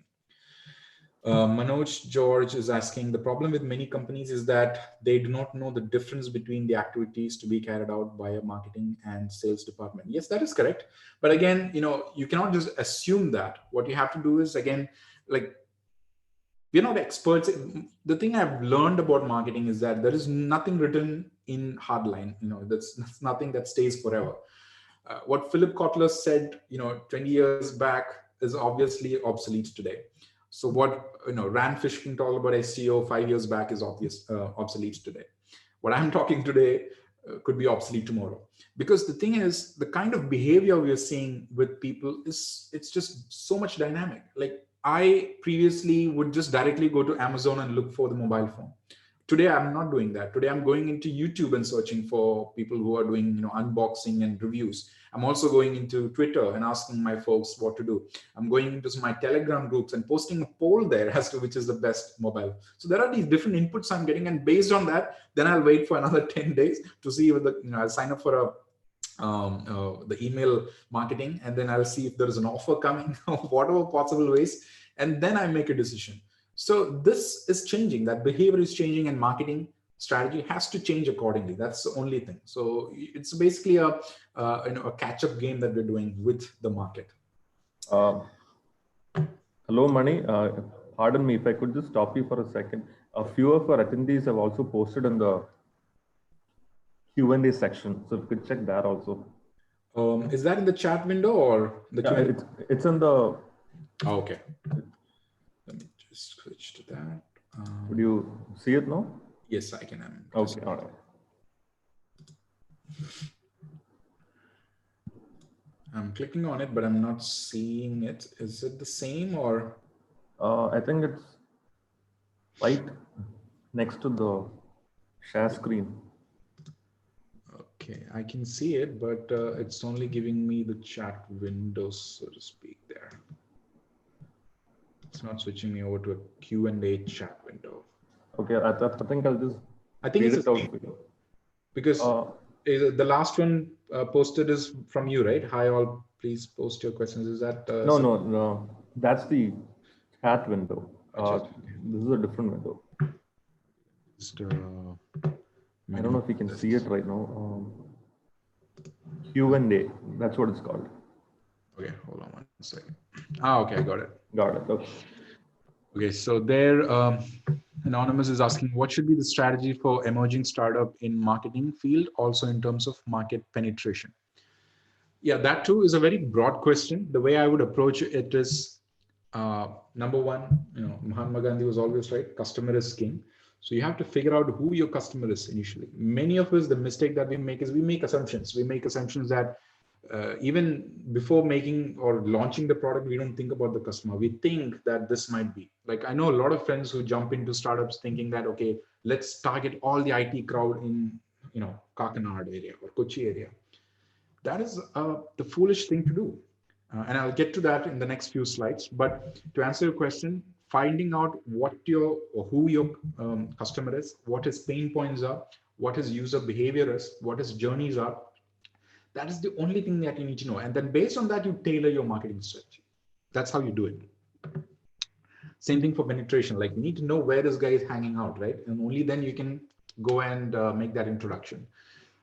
[SPEAKER 1] Manoj George is asking, the problem with many companies is that they do not know the difference between the activities to be carried out by a marketing and sales department. Yes, that is correct. But again, you cannot just assume that. What you have to do is, again, like, we're not experts. The thing I've learned about marketing is that there is nothing written in hardline. That's nothing that stays forever. What Philip Kotler said, 20 years back is obviously obsolete today. So what Rand Fishkin talked about SEO 5 years back is obsolete today. What I'm talking today could be obsolete tomorrow. Because the thing is, the kind of behavior we are seeing with people it's just so much dynamic. Like, I previously would just directly go to Amazon and look for the mobile phone. Today, I'm not doing that. Today, I'm going into YouTube and searching for people who are doing unboxing and reviews. I'm also going into Twitter and asking my folks what to do. I'm going into my Telegram groups and posting a poll there as to which is the best mobile. So there are these different inputs I'm getting, and based on that, then I'll wait for another 10 days to see whether I'll sign up for the email marketing, and then I'll see if there is an offer coming, whatever possible ways, and then I make a decision. So this is changing. That behavior is changing, and marketing strategy has to change accordingly. That's the only thing. So it's basically a catch-up game that we're doing with the market.
[SPEAKER 2] Hello, Mani. Pardon me if I could just stop you for a second. A few of our attendees have also posted in the Q&A section, so if you could check that also.
[SPEAKER 1] Is that in the chat window or the Q&A?
[SPEAKER 2] It's in the.
[SPEAKER 1] Oh, okay. Let me just switch to that.
[SPEAKER 2] Would you see it now?
[SPEAKER 1] Yes, I can.
[SPEAKER 2] Okay, all right.
[SPEAKER 1] I'm clicking on it, but I'm not seeing it. Is it the same or?
[SPEAKER 2] I think it's right next to the share screen.
[SPEAKER 1] Okay, I can see it, but it's only giving me the chat window, so to speak, there. It's not switching me over to a Q&A chat window.
[SPEAKER 2] Okay, I think I'll just
[SPEAKER 1] read
[SPEAKER 2] it out for you.
[SPEAKER 1] Because the last one posted is from you, right? Hi all, please post your questions. Is that?
[SPEAKER 2] No. That's the chat window. This is a different window.
[SPEAKER 1] Just,
[SPEAKER 2] I don't know if you can see it right now. Q&A, that's what it's called.
[SPEAKER 1] Okay, hold on one second. Okay, I got it.
[SPEAKER 2] Got it.
[SPEAKER 1] Okay, so there, Anonymous is asking, what should be the strategy for emerging startup in marketing field, also in terms of market penetration? Yeah, that too is a very broad question. The way I would approach it is, number one, Mahatma Gandhi was always right, customer is king. So you have to figure out who your customer is initially. Many of us, the mistake that we make is we make assumptions. We make assumptions that even before making or launching the product, we don't think about the customer. We think that this might be. Like, I know a lot of friends who jump into startups thinking that, okay, let's target all the IT crowd in, Kakinada area or Kochi area. That is the foolish thing to do. And I'll get to that in the next few slides. But to answer your question, finding out who your customer is, what his pain points are, what his user behavior is, what his journeys are, that is the only thing that you need to know. And then based on that, you tailor your marketing strategy. That's how you do it. Same thing for penetration. Like, you need to know where this guy is hanging out, right? And only then you can go and make that introduction.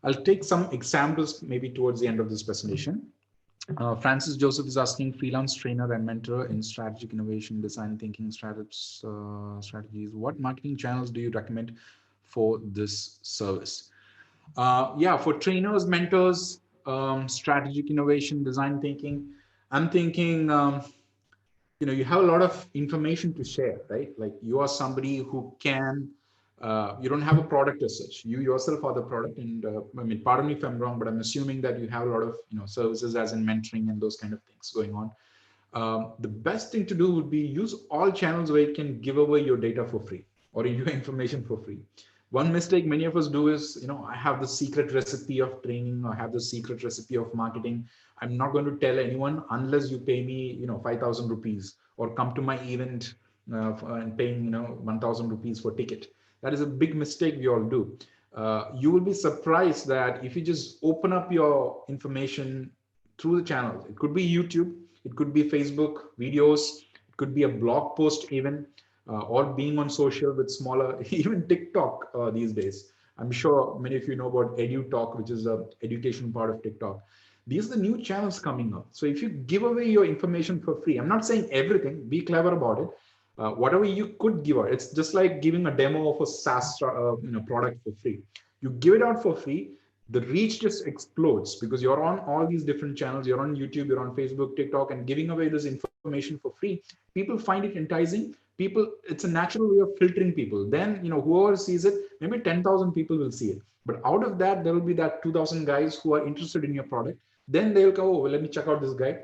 [SPEAKER 1] I'll take some examples maybe towards the end of this presentation. Francis Joseph is asking, freelance trainer and mentor in strategic innovation, design thinking, strategies. What marketing channels do you recommend for this service? Yeah, for trainers, mentors, strategic innovation, design thinking, I'm thinking, you have a lot of information to share, right? Like, you are somebody who can, you don't have a product as such. You yourself are the product. And I mean, pardon me if I'm wrong, but I'm assuming that you have a lot of, services as in mentoring and those kind of things going on. The best thing to do would be use all channels where you can give away your data for free or your information for free. One mistake many of us do is, I have the secret recipe of training, or I have the secret recipe of marketing. I'm not going to tell anyone unless you pay me, 5,000 rupees or come to my event and paying, 1,000 rupees for ticket. That is a big mistake we all do. You will be surprised that if you just open up your information through the channels, it could be YouTube, it could be Facebook videos, it could be a blog post even, or being on social with smaller, even TikTok these days. I'm sure many of you know about EduTalk, which is the education part of TikTok. These are the new channels coming up. So if you give away your information for free, I'm not saying everything, be clever about it. Whatever you could give out, it's just like giving a demo of a SaaS product for free. You give it out for free, the reach just explodes because you're on all these different channels. You're on YouTube, you're on Facebook, TikTok, and giving away this information for free. People find it enticing. It's a natural way of filtering people. Then, whoever sees it, maybe 10,000 people will see it. But out of that, there will be that 2,000 guys who are interested in your product. Then they'll go, oh, well, let me check out this guy,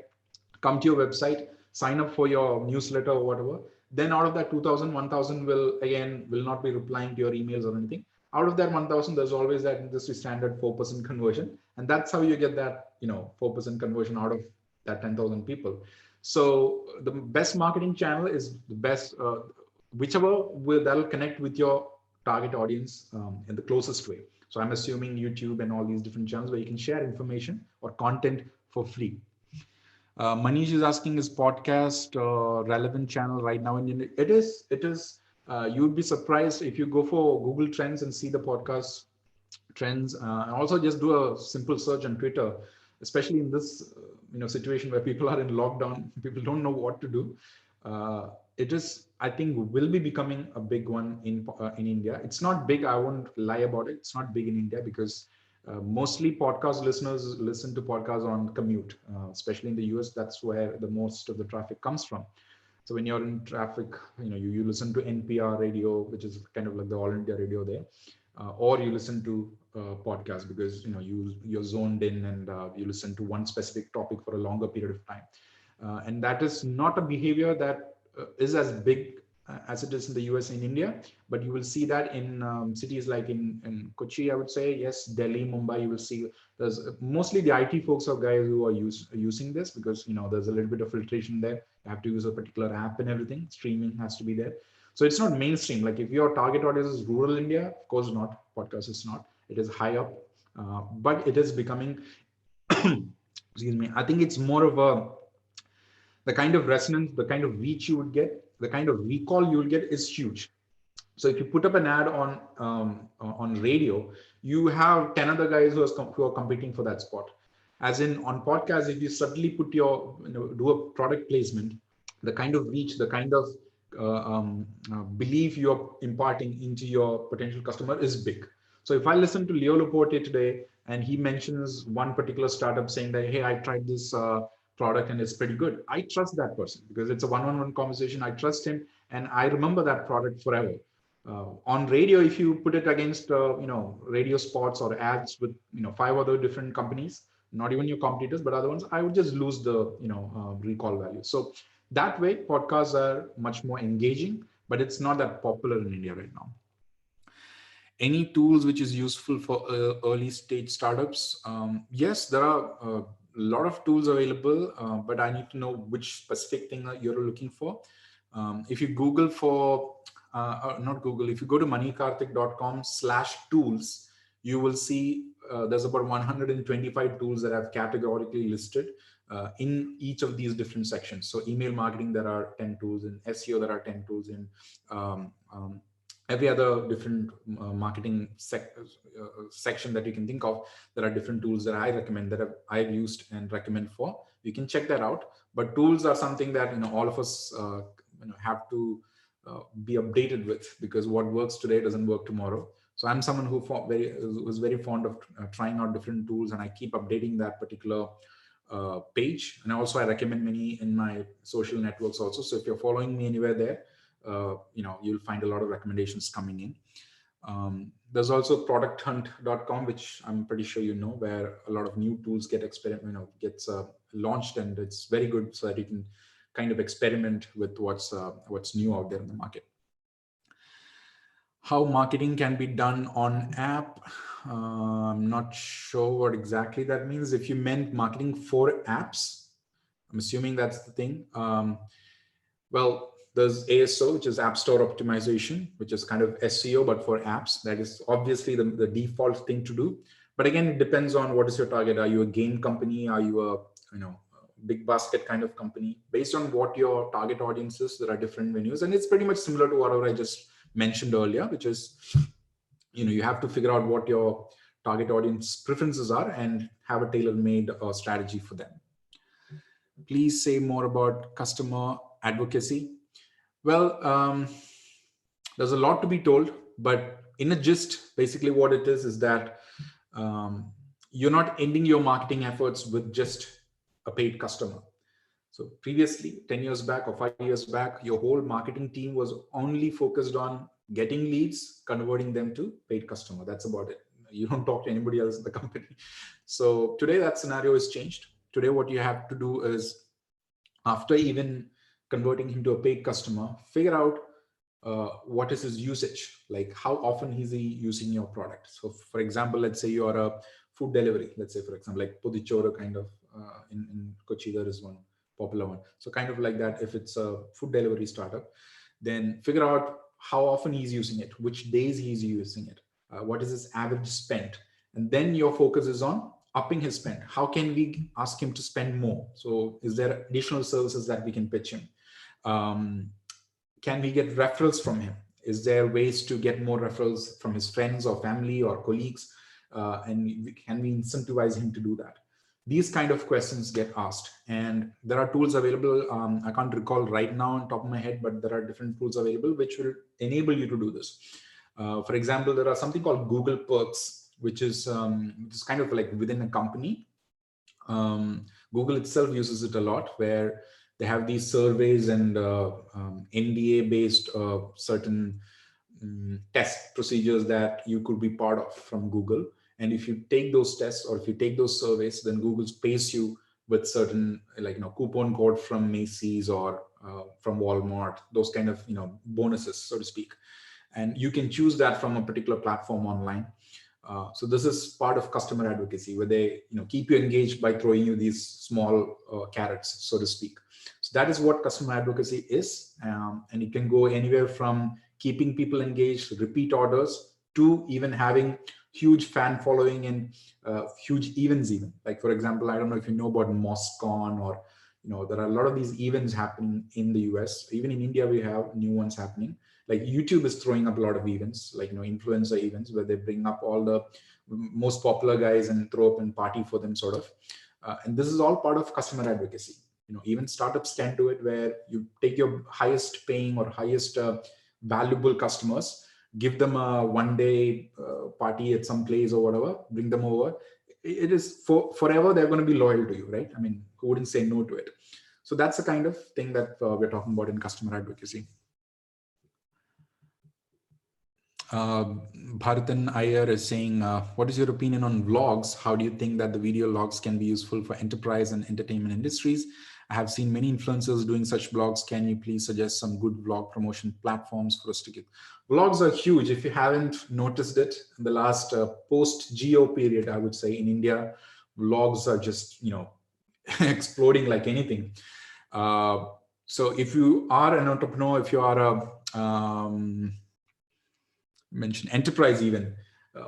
[SPEAKER 1] come to your website, sign up for your newsletter or whatever. Then out of that 2,000, 1,000 will not be replying to your emails or anything. Out of that 1,000, there's always that industry standard 4% conversion. And that's how you get that, 4% conversion out of that 10,000 people. So the best marketing channel is the best, whichever that'll connect with your target audience in the closest way. So I'm assuming YouTube and all these different channels where you can share information or content for free. Manish is asking, is podcast relevant channel right now in India? It is. You'd be surprised if you go for Google Trends and see the podcast trends, and also just do a simple search on Twitter, especially in this situation where people are in lockdown, people don't know what to do. It is, I think, will be becoming a big one in India. It's not big. I won't lie about it. It's not big in India because mostly podcast listeners listen to podcasts on commute, especially in the US. That's where the most of the traffic comes from. So when you're in traffic, you listen to NPR radio, which is kind of like the all India radio there, or you listen to podcast because you're zoned in and you listen to one specific topic for a longer period of time. And that is not a behavior that is as big as it is in the US and India, but you will see that in cities like in Kochi, I would say, yes, Delhi, Mumbai, you will see there's mostly the IT folks or guys who are using this because there's a little bit of filtration there. You have to use a particular app and everything. Streaming has to be there. So it's not mainstream. Like if your target audience is rural India, of course not. Podcast is not. It is high up, but it is becoming. Excuse me. I think it's more of a the kind of resonance, the kind of reach you would get, the kind of recall you will get is huge. So if you put up an ad on radio, you have 10 other guys who are competing for that spot. As in on podcast, if you suddenly put do a product placement, the kind of reach, the kind of belief you're imparting into your potential customer is big. So if I listen to Leo Laporte today and he mentions one particular startup saying that, hey, I tried this product and it's pretty good, I trust that person because it's a one-on-one conversation. I trust him and I remember that product forever. On radio, if you put it against radio spots or ads with 5 other different companies, not even your competitors but other ones, I would just lose the recall value. So that way podcasts are much more engaging, but it's not that popular in India right now. Any tools which is useful for early stage startups? Yes, there are a lot of tools available, but I need to know which specific thing you're looking for. If you Google for not Google, if you go to moneykarthik.com/tools, you will see there's about 125 tools that I've categorically listed in each of these different sections. So email marketing, there are 10 tools. In SEO, there are 10 tools. In every other different marketing section that you can think of, there are different tools that I recommend, that I've used and recommend for. You can check that out. But tools are something that all of us have to be updated with, because what works today doesn't work tomorrow. So I'm someone who was very fond of trying out different tools, and I keep updating that particular page. And also I recommend many in my social networks also. So if you're following me anywhere there, you'll find a lot of recommendations coming in. There's also producthunt.com, which I'm pretty sure where a lot of new tools gets launched, and it's very good so that you can kind of experiment with what's new out there in the market. How marketing can be done on app? I'm not sure what exactly that means. If you meant marketing for apps, I'm assuming that's the thing. Well, there's ASO, which is App Store Optimization, which is kind of SEO, but for apps. That is obviously the default thing to do. But again, it depends on what is your target. Are you a game company? Are you a big basket kind of company? Based on what your target audience is, there are different venues. And it's pretty much similar to whatever I just mentioned earlier, which is, you have to figure out what your target audience preferences are and have a tailor-made strategy for them. Please say more about customer advocacy. Well, there's a lot to be told, but in a gist, basically what it is that you're not ending your marketing efforts with just a paid customer. So previously, 10 years back or 5 years back, your whole marketing team was only focused on getting leads, converting them to paid customer. That's about it. You don't talk to anybody else in the company. So today that scenario has changed. Today, what you have to do is, after even converting him to a paid customer, figure out what is his usage, like how often is he using your product. So for example, let's say you are a food delivery, let's say for example, like Pudichora kind of in Kochi, there is one popular one. So kind of like that, if it's a food delivery startup, then figure out how often he's using it, which days he's using it, what is his average spend. And then your focus is on upping his spend. How can we ask him to spend more? So is there additional services that we can pitch him? Can we get referrals from him? Is there ways to get more referrals from his friends or family or colleagues? And can we incentivize him to do that? These kind of questions get asked, and there are tools available. I can't recall right now on top of my head, but there are different tools available which will enable you to do this. For example, there are something called Google Perks, which is kind of like within a company. Google itself uses it a lot, where They have these surveys and NDA based certain test procedures that you could be part of from Google. And if you take those tests or if you take those surveys, then Google pays you with certain, like, coupon code from Macy's or from Walmart, those kind of, bonuses, so to speak. And you can choose that from a particular platform online. So this is part of customer advocacy, where they keep you engaged by throwing you these small carrots, so to speak. So that is what customer advocacy is, and it can go anywhere from keeping people engaged, repeat orders, to even having huge fan following and huge events. Even, like, for example, I don't know if you know about MosCon, or there are a lot of these events happening in the US. Even in India, we have new ones happening. Like YouTube is throwing up a lot of events, like influencer events, where they bring up all the most popular guys and throw up and party for them, sort of. And this is all part of customer advocacy. Even startups can do it, where you take your highest paying or highest valuable customers, give them a one-day party at some place or whatever, bring them over. It is forever. They're going to be loyal to you, right? I mean, who wouldn't say no to it? So that's the kind of thing that we're talking about in customer advocacy. Bharatan Iyer is saying, what is your opinion on vlogs? How do you think that the video logs can be useful for enterprise and entertainment industries? I have seen many influencers doing such blogs. Can you please suggest some good vlog promotion platforms for us to get? Vlogs are huge. If you haven't noticed it, in the last post-Geo period, I would say, in India, vlogs are just, exploding like anything. So if you are an entrepreneur, if you are a mention enterprise, even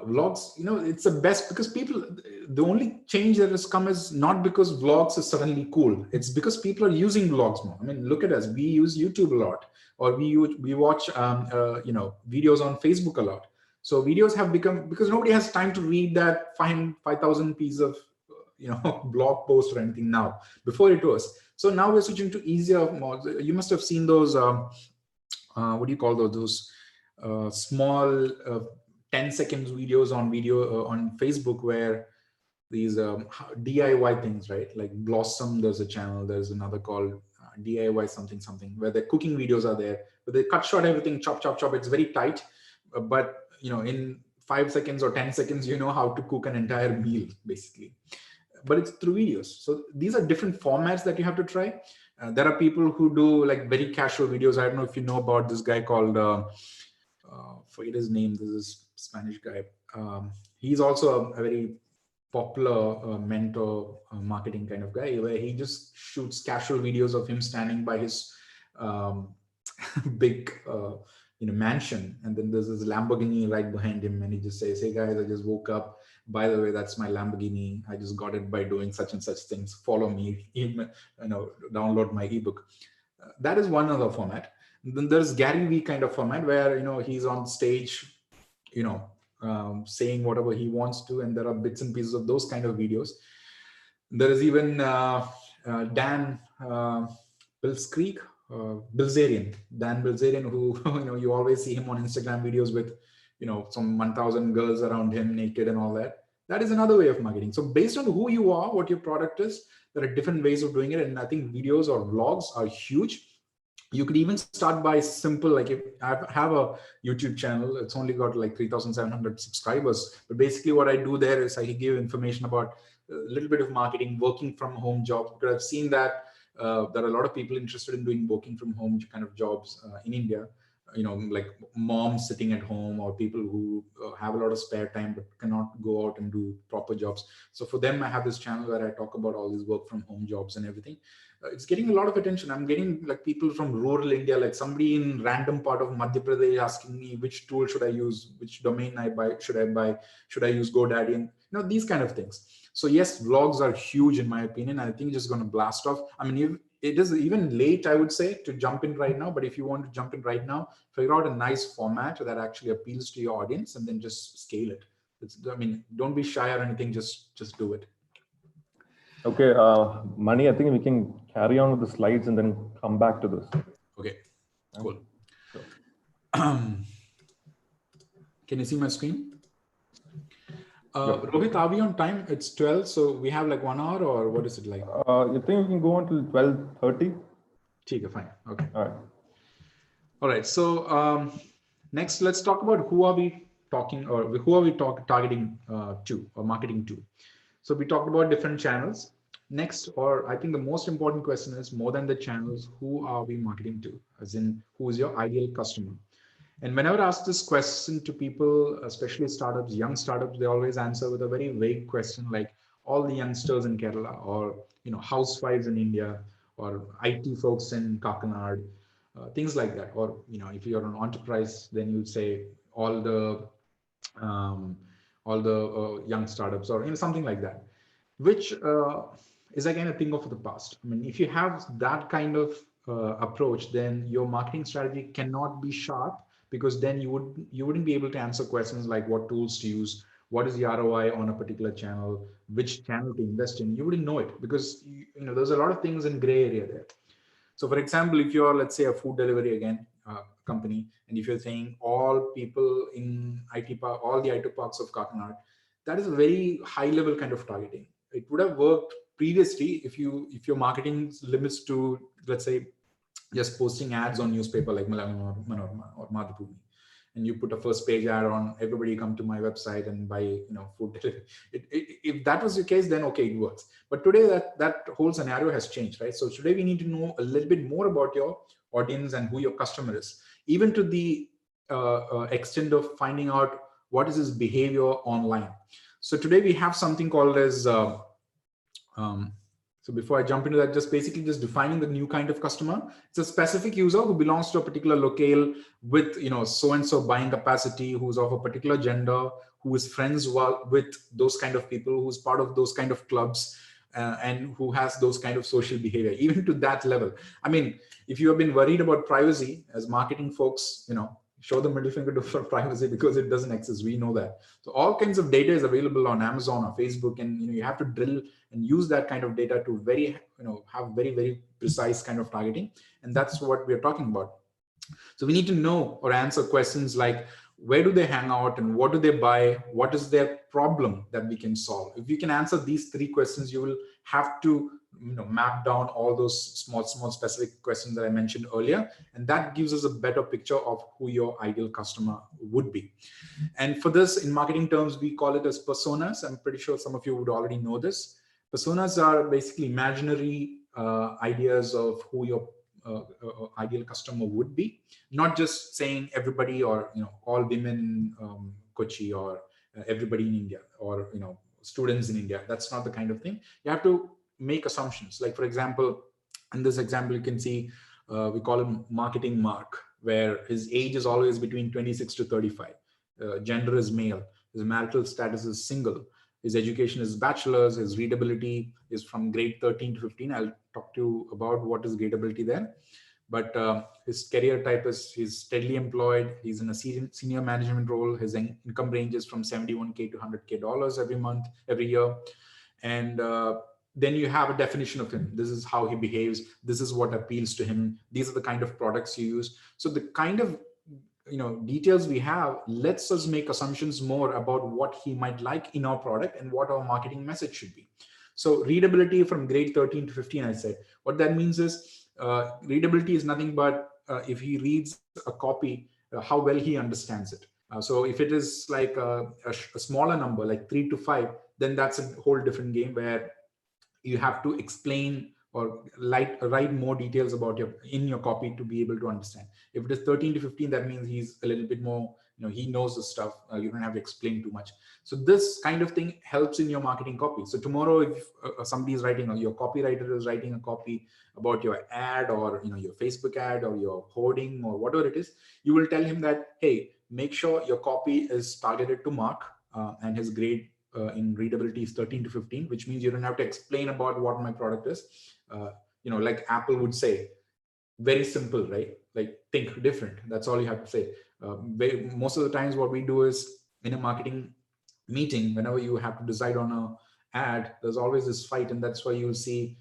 [SPEAKER 1] vlogs, it's the best, because people, the only change that has come is not because vlogs is suddenly cool. It's because people are using vlogs more. I mean, look at us. We use YouTube a lot, or we watch videos on Facebook a lot. So videos have become, because nobody has time to read that 5,000 piece of blog post or anything now. Before it was. So now we're switching to easier modes. You must have seen those what do you call those small 10 seconds videos on Facebook, where these DIY things, right? Like Blossom, there's a channel, there's another called DIY something, where the cooking videos are there, but they cut short everything, chop. It's very tight, but in 5 seconds or 10 seconds, you know how to cook an entire meal, basically. But it's through videos. So these are different formats that you have to try. There are people who do like very casual videos. I don't know if you know about this guy called forget his name. This is Spanish guy. He's also a very popular mentor marketing kind of guy, where he just shoots casual videos of him standing by his big mansion, and then there's this Lamborghini right behind him, and he just says, "Hey guys, I just woke up. By the way, that's my Lamborghini. I just got it by doing such and such things. Follow me. Download my ebook." That is one other format. And then there's Gary Vee kind of format, where he's on stage, saying whatever he wants to, and there are bits and pieces of those kind of videos. There is even Dan Bilzerian, Dan Bilzerian, who you always see him on Instagram videos with some 1,000 girls around him naked and all that. That is another way of marketing. So based on who you are, what your product is, there are different ways of doing it. And I think videos or vlogs are huge. You could even start by simple, like if I have a YouTube channel, it's only got like 3,700 subscribers. But basically what I do there is I give information about a little bit of marketing, working from home jobs, because I've seen that there are a lot of people interested in doing working from home kind of jobs in India. Like moms sitting at home, or people who have a lot of spare time but cannot go out and do proper jobs. So for them, I have this channel where I talk about all these work from home jobs and everything. It's getting a lot of attention. I'm getting like people from rural India, like somebody in random part of Madhya Pradesh asking me which tool should I use, which domain should I buy, should I use GoDaddy, and these kind of things. So yes, vlogs are huge in my opinion. I think it's just going to blast off. I mean, it is even late, I would say, to jump in right now. But if you want to jump in right now, figure out a nice format that actually appeals to your audience, and then just scale it. Don't be shy or anything. Just do it.
[SPEAKER 2] Okay, Mani, I think we can carry on with the slides and then come back to this.
[SPEAKER 1] Okay, cool. Sure. Can you see my screen? Rohit, are we on time? It's 12, so we have like 1 hour, or what is it like?
[SPEAKER 2] You think we can go until 12:30?
[SPEAKER 1] Okay, fine. Okay.
[SPEAKER 2] All right.
[SPEAKER 1] All right. So next, let's talk about who are we talking or who are we targeting to or marketing to. So we talked about different channels. Next, or I think the most important question is more than the channels, who are we marketing to? As in, who is your ideal customer? And whenever I ask this question to people, especially startups, young startups, they always answer with a very vague question like all the youngsters in Kerala, or housewives in India, or IT folks in Kakanad, things like that. Or if you're an enterprise, then you'd say all the um, young startups, or something like that, which is again a thing of the past. I mean, if you have that kind of approach, then your marketing strategy cannot be sharp, because then you wouldn't be able to answer questions like what tools to use, what is the ROI on a particular channel, which channel to invest in. You wouldn't know it, because there's a lot of things in gray area there. So for example, if you're, let's say, a food delivery again company, and if you're saying all people in IT park, all the IT parks of Kakinad, that is a very high level kind of targeting. It would have worked previously if your marketing limits to, let's say, just posting ads on newspaper like Malayalam or Manorama or Madhubhumi, and you put a first page ad on everybody come to my website and buy food delivery. If that was the case, then okay, it works. But today that whole scenario has changed, right? So today we need to know a little bit more about your audience and who your customer is, even to the extent of finding out what is his behavior online. So today we have something called as um, so before I jump into that, just defining the new kind of customer. It's a specific user who belongs to a particular locale with so-and-so buying capacity, who's of a particular gender, who is friends with those kind of people, who's part of those kind of clubs, and who has those kind of social behavior, even to that level. I mean, if you have been worried about privacy as marketing folks, show the middle finger for privacy, because it doesn't exist. We know that. So all kinds of data is available on Amazon or Facebook, and you have to drill and use that kind of data to have very, very precise kind of targeting. And that's what we're talking about. So we need to know or answer questions like, where do they hang out and what do they buy? What is their problem that we can solve? If you can answer these three questions, you will have to map down all those small specific questions that I mentioned earlier. And that gives us a better picture of who your ideal customer would be. And for this, in marketing terms, we call it as personas. I'm pretty sure some of you would already know this. Personas are basically imaginary ideas of who your ideal customer would be, not just saying everybody, or all women in Kochi, or everybody in India, or students in India. That's not the kind of thing. You have to make assumptions. Like, for example, in this example, you can see we call him marketing Mark, where his age is always between 26 to 35. Gender is male. His marital status is single. His education is bachelor's. His readability is from grade 13 to 15. I'll talk to you about what is readability there. But his career type is he's steadily employed. He's in a senior management role. His income ranges from 71K to 100K dollars every year. And then you have a definition of him. This is how he behaves. This is what appeals to him. These are the kind of products you use. So the kind of details we have lets us make assumptions more about what he might like in our product and what our marketing message should be. So readability from grade 13 to 15, I said. What that means is readability is nothing but if he reads a copy, how well he understands it. So if it is like a smaller number, like 3 to 5, then that's a whole different game where you have to explain or write more details about your copy to be able to understand. If it is 13 to 15, that means he's a little bit more, he knows the stuff. You don't have to explain too much. So this kind of thing helps in your marketing copy. So tomorrow, if somebody is writing, or your copywriter is writing a copy about your ad, or your Facebook ad, or your hoarding, or whatever it is, you will tell him that, hey, make sure your copy is targeted to Mark, and his grade in readability is 13 to 15, which means you don't have to explain about what my product is. Like Apple would say, very simple, right? Like, think different. That's all you have to say. Most of the times what we do is, in a marketing meeting, whenever you have to decide on a ad, there's always this fight. And that's why you'll see,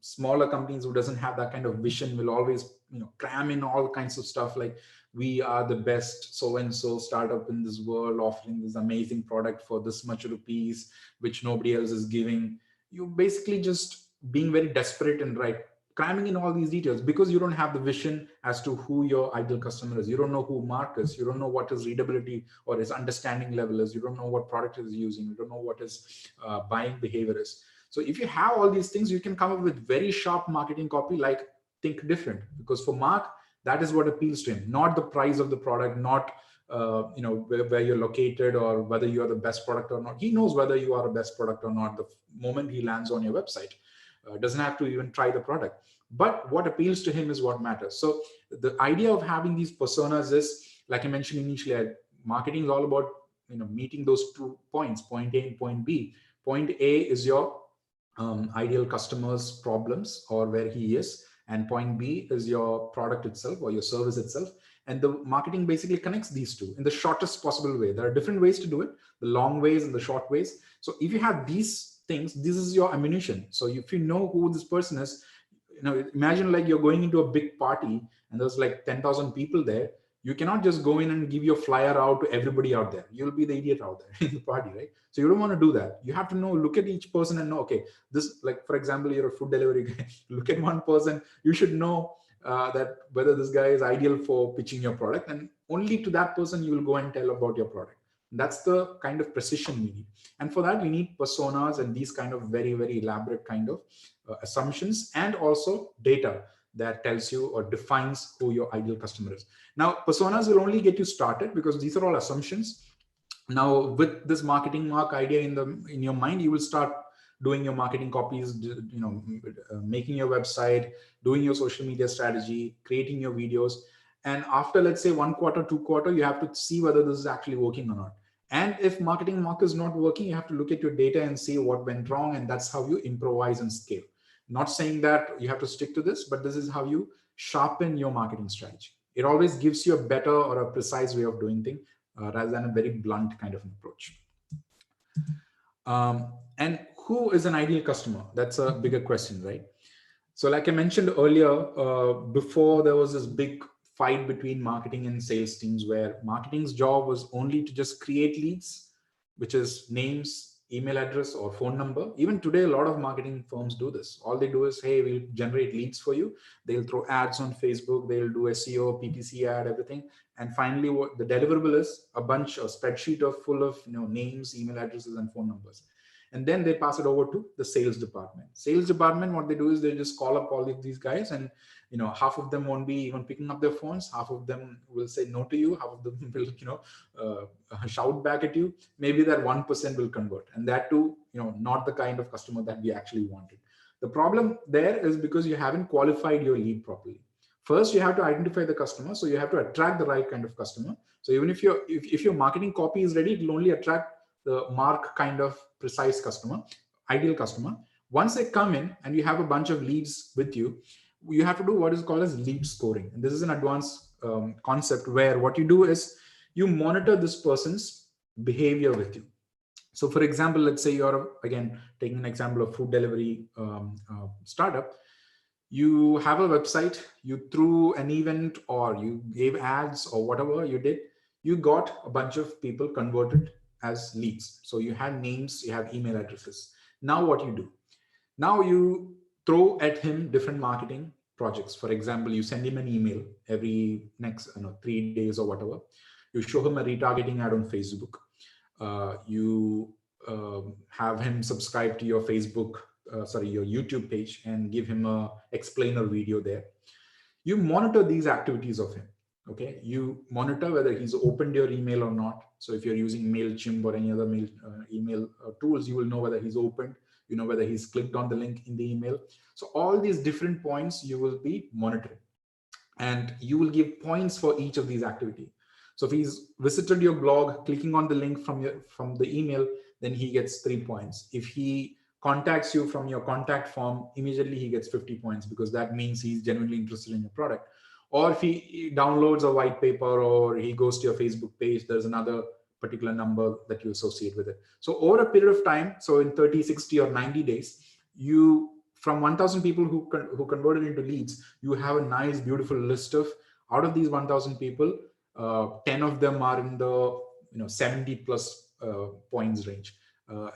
[SPEAKER 1] smaller companies who doesn't have that kind of vision will always, cram in all kinds of stuff like, we are the best so-and-so startup in this world, offering this amazing product for this much rupees, which nobody else is giving. You basically just being very desperate and cramming in all these details because you don't have the vision as to who your ideal customer is. You don't know who Mark is. You don't know what his readability or his understanding level is. You don't know what product he's using. You don't know what his buying behavior is. So if you have all these things, you can come up with very sharp marketing copy like think different, because for Mark, that is what appeals to him, not the price of the product, not where you're located or whether you are the best product or not. He knows whether you are a best product or not the moment he lands on your website. Doesn't have to even try the product, but what appeals to him is what matters. So the idea of having these personas is, like I mentioned initially, marketing is all about meeting those 2 points, point A and point B. Point A is your ideal customer's problems or where he is, and point B is your product itself or your service itself. And the marketing basically connects these two in the shortest possible way. There are different ways to do it, the long ways and the short ways. So if you have these things, this is your ammunition. So if you know who this person is, imagine like you're going into a big party and there's like 10,000 people there. You cannot just go in and give your flyer out to everybody out there. You'll be the idiot out there in the party, right? So you don't want to do that. You have to look at each person and know, okay, this, like, for example, you're a food delivery guy, look at one person, you should know that whether this guy is ideal for pitching your product, and only to that person you will go and tell about your product. That's the kind of precision we need. And for that, we need personas and these kind of very, very elaborate kind of assumptions, and also data that tells you or defines who your ideal customer is. Now, personas will only get you started because these are all assumptions. Now, with this marketing mark idea in your mind, you will start doing your marketing copies, making your website, doing your social media strategy, creating your videos. And after, let's say, 1 quarter, 2 quarter, you have to see whether this is actually working or not. And if marketing mark is not working, you have to look at your data and see what went wrong. And that's how you improvise and scale. Not saying that you have to stick to this, but this is how you sharpen your marketing strategy. It always gives you a better or a precise way of doing things rather than a very blunt kind of an approach. And who is an ideal customer? That's a bigger question, right? So like I mentioned earlier, before there was this big fight between marketing and sales teams where marketing's job was only to just create leads, which is names, email address, or phone number. Even today, a lot of marketing firms do this. All they do is, hey, we'll generate leads for you. They'll throw ads on Facebook. They'll do SEO, PPC ad, everything. And finally, what the deliverable is a spreadsheet full of names, email addresses, and phone numbers. And then they pass it over to the sales department. Sales department, what they do is they just call up all of these guys, and half of them won't be even picking up their phones. Half of them will say no to you. Half of them will shout back at you. Maybe that 1% will convert, and that too, not the kind of customer that we actually wanted. The problem there is because you haven't qualified your lead properly. First, you have to identify the customer, so you have to attract the right kind of customer. So even if your marketing copy is ready, it will only attract the mark kind of precise customer, ideal customer. Once they come in and you have a bunch of leads with you, you have to do what is called as lead scoring. And this is an advanced concept where what you do is you monitor this person's behavior with you. So for example, let's say you're, again, taking an example of food delivery startup. You have a website, you threw an event or you gave ads or whatever you did, you got a bunch of people converted as leads. So you have names, you have email addresses. Now what you do? Now you throw at him different marketing projects. For example, you send him an email every next 3 days or whatever. You show him a retargeting ad on Facebook. You have him subscribe to your your YouTube page and give him a explainer video there. You monitor these activities of him. Okay, you monitor whether he's opened your email or not. So if you're using MailChimp or any other email tools, you will know whether he's opened, whether he's clicked on the link in the email. So all these different points you will be monitoring, and you will give points for each of these activities. So if he's visited your blog, clicking on the link from the email, then he gets 3 points. If he contacts you from your contact form, immediately he gets 50 points, because that means he's genuinely interested in your product. Or if he downloads a white paper or he goes to your Facebook page, there's another particular number that you associate with it. So over a period of time, so in 30, 60 or 90 days, from 1,000 people who converted into leads, you have a nice, beautiful list of, out of these 1,000 people, 10 of them are in the 70 plus points range.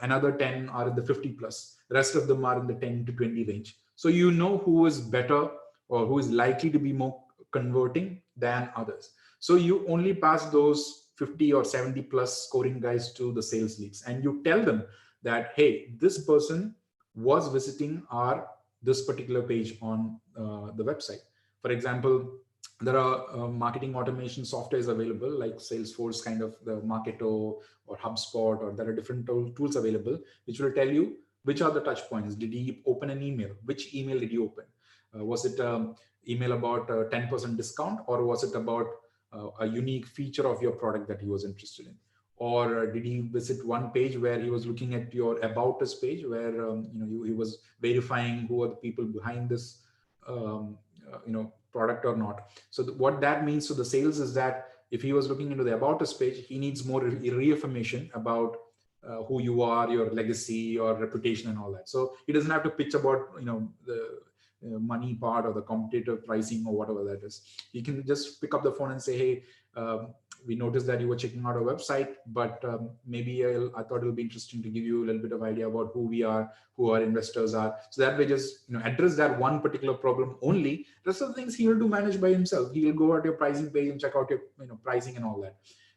[SPEAKER 1] Another 10 are in the 50 plus. The rest of them are in the 10 to 20 range. So you know who is better or who is likely to be more converting than others. So you only pass those 50 or 70 plus scoring guys to the sales leads, and you tell them that, hey, this person was visiting our this particular page on the website. For example, there are marketing automation softwares available like Salesforce, kind of the Marketo or HubSpot, or there are different tools available which will tell you which are the touch points. Did he open an email? Which email did he open? Was it email about a 10% discount, or was it about a unique feature of your product that he was interested in? Or did he visit one page where he was looking at your about us page, where he was verifying who are the people behind this product or not? So what that means to the sales is that if he was looking into the about us page, he needs more reaffirmation about who you are, your legacy, your reputation, and all that. So he doesn't have to pitch about the money part or the competitive pricing or whatever that is. You can just pick up the phone and say, hey, we noticed that you were checking out our website, but maybe I thought it'll be interesting to give you a little bit of idea about who we are, who our investors are. So that way, just address that one particular problem only. The rest of the things he will do manage by himself. He will go out your pricing page and check out your pricing and all that.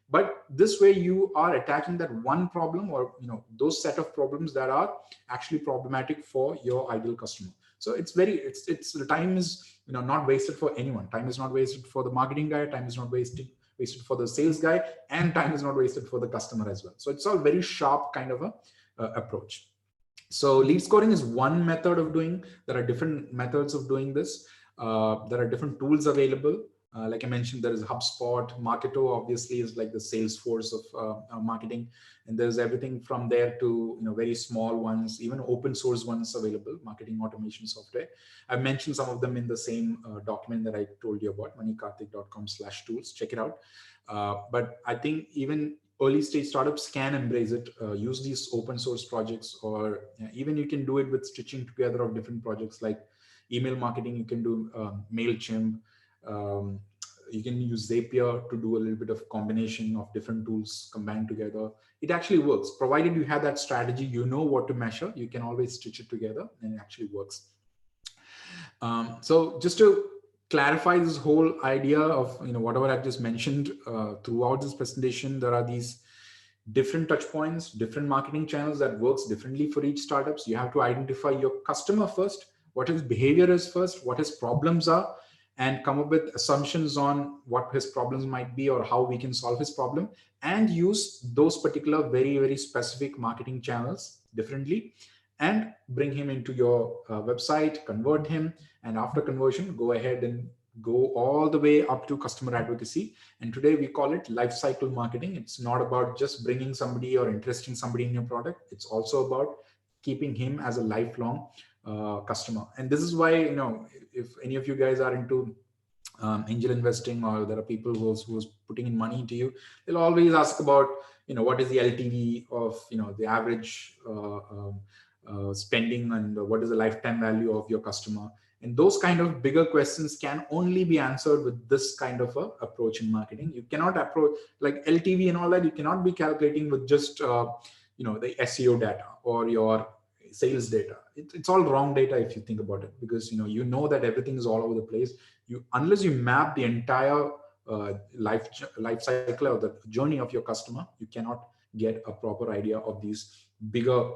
[SPEAKER 1] But this way you are attacking that one problem, or those set of problems that are actually problematic for your ideal customer. So it's the time is not wasted for anyone. Time is not wasted for the marketing guy. Time is not wasted for the sales guy, and time is not wasted for the customer as well. So it's all very sharp kind of a approach. So lead scoring is one method of doing. There are different methods of doing this. There are different tools available. Like I mentioned, there is HubSpot. Marketo obviously is like the Salesforce of marketing, and there's everything from there to very small ones, even open source ones available, marketing automation software. I've mentioned some of them in the same document that I told you about, moneykarthik.com/tools. Check it out. But I think even early stage startups can embrace it, use these open source projects, or even you can do it with stitching together of different projects like email marketing. You can do MailChimp. You can use Zapier to do a little bit of combination of different tools combined together. It actually works, provided you have that strategy, what to measure. You can always stitch it together, and it actually works. So just to clarify this whole idea of whatever I've just mentioned throughout this presentation, there are these different touch points, different marketing channels that works differently for each startups. You have to identify your customer first, what his behavior is first, what his problems are, and come up with assumptions on what his problems might be or how we can solve his problem, and use those particular very, very specific marketing channels differently, and bring him into your website, convert him, and after conversion, go ahead and go all the way up to customer advocacy. And today we call it life cycle marketing. It's not about just bringing somebody or interesting somebody in your product. It's also about keeping him as a lifelong customer. And this is why, if any of you guys are into angel investing, or there are people who's putting in money into you, they'll always ask about, what is the LTV of, the average spending, and what is the lifetime value of your customer. And those kind of bigger questions can only be answered with this kind of a approach in marketing. You cannot approach like LTV and all that. You cannot be calculating with just the SEO data or your sales data. It's all wrong data if you think about it, because that everything is all over the place. Unless you map the entire life cycle or the journey of your customer, you cannot get a proper idea of these bigger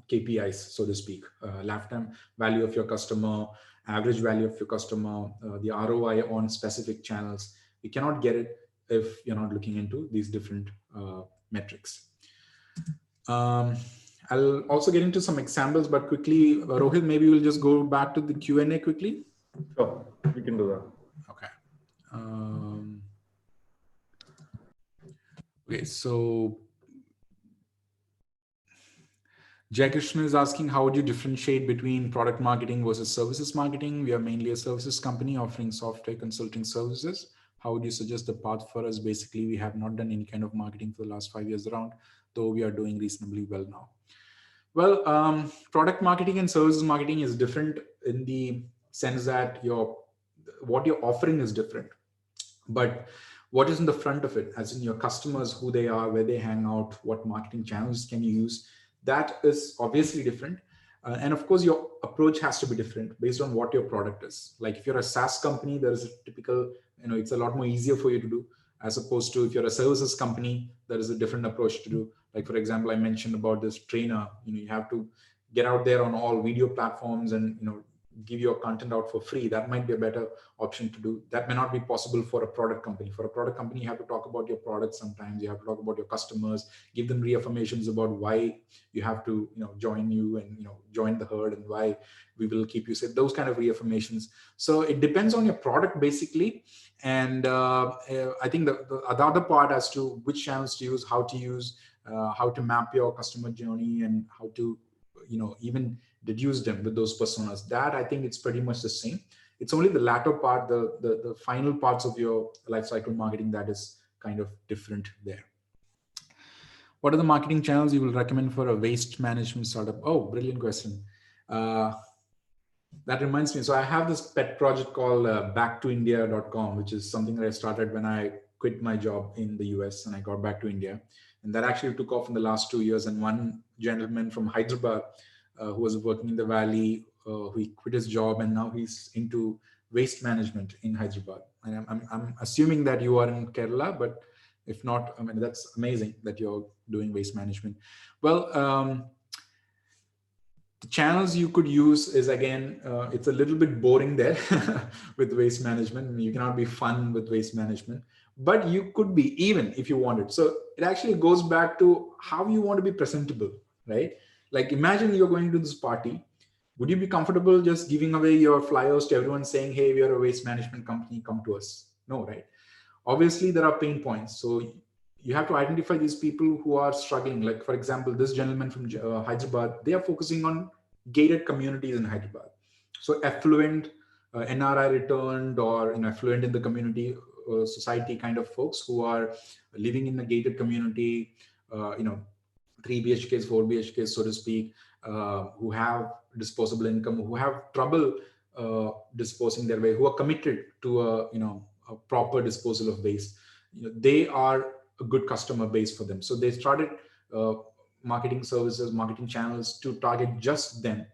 [SPEAKER 1] KPIs, so to speak. Lifetime value of your customer, average value of your customer, the ROI on specific channels. You cannot get it if you're not looking into these different metrics. I'll also get into some examples, but quickly, Rohit, maybe we'll just go back to the Q&A quickly.
[SPEAKER 2] Sure, we can do that.
[SPEAKER 1] Okay. Okay, so Jai Krishna is asking, how would you differentiate between product marketing versus services marketing? We are mainly a services company offering software consulting services. How would you suggest the path for us? Basically, we have not done any kind of marketing for the last 5 years around, though we are doing reasonably well now. Well, product marketing and services marketing is different in the sense that what you're offering is different. But what is in the front of it, as in your customers, who they are, where they hang out, what marketing channels can you use, that is obviously different. And of course, your approach has to be different based on what your product is. Like if you're a SaaS company, there is a typical, it's a lot more easier for you to do, as opposed to if you're a services company, there is a different approach to do. Like, for example, I mentioned about this trainer, you have to get out there on all video platforms and, give your content out for free. That might be a better option to do. That may not be possible for a product company. For a product company, you have to talk about your product. Sometimes you have to talk about your customers, give them reaffirmations about why you have to, join you and, join the herd, and why we will keep you safe, those kind of reaffirmations. So it depends on your product basically. And I think the other part as to which channels to use, how to use, how to map your customer journey, and how to, even deduce them with those personas, that I think it's pretty much the same. It's only the latter part, the final parts of your life cycle marketing, that is kind of different there. What are the marketing channels you will recommend for a waste management startup? Oh, brilliant question. That reminds me. So I have this pet project called backtoindia.com, which is something that I started when I quit my job in the US and I got back to India. And that actually took off in the last 2 years. And one gentleman from Hyderabad who was working in the Valley, he quit his job and now he's into waste management in Hyderabad. And I'm assuming that you are in Kerala, but if not, I mean, that's amazing that you're doing waste management. Well, the channels you could use is, again, it's a little bit boring there with waste management. You cannot be fun with waste management, but you could be, even if you wanted. So it actually goes back to how you want to be presentable, right? Like imagine you're going to this party. Would you be comfortable just giving away your flyers to everyone saying, hey, we are a waste management company, come to us? No, right? Obviously, there are pain points. So you have to identify these people who are struggling. Like, for example, this gentleman from Hyderabad, they are focusing on gated communities in Hyderabad. So affluent, NRI returned, or affluent in the community, society kind of folks who are living in a gated community, 3 BHKs, 4 BHKs, so to speak, who have disposable income, who have trouble disposing their way, who are committed to a proper disposal of waste. They are a good customer base for them. So they started marketing services, marketing channels to target just them.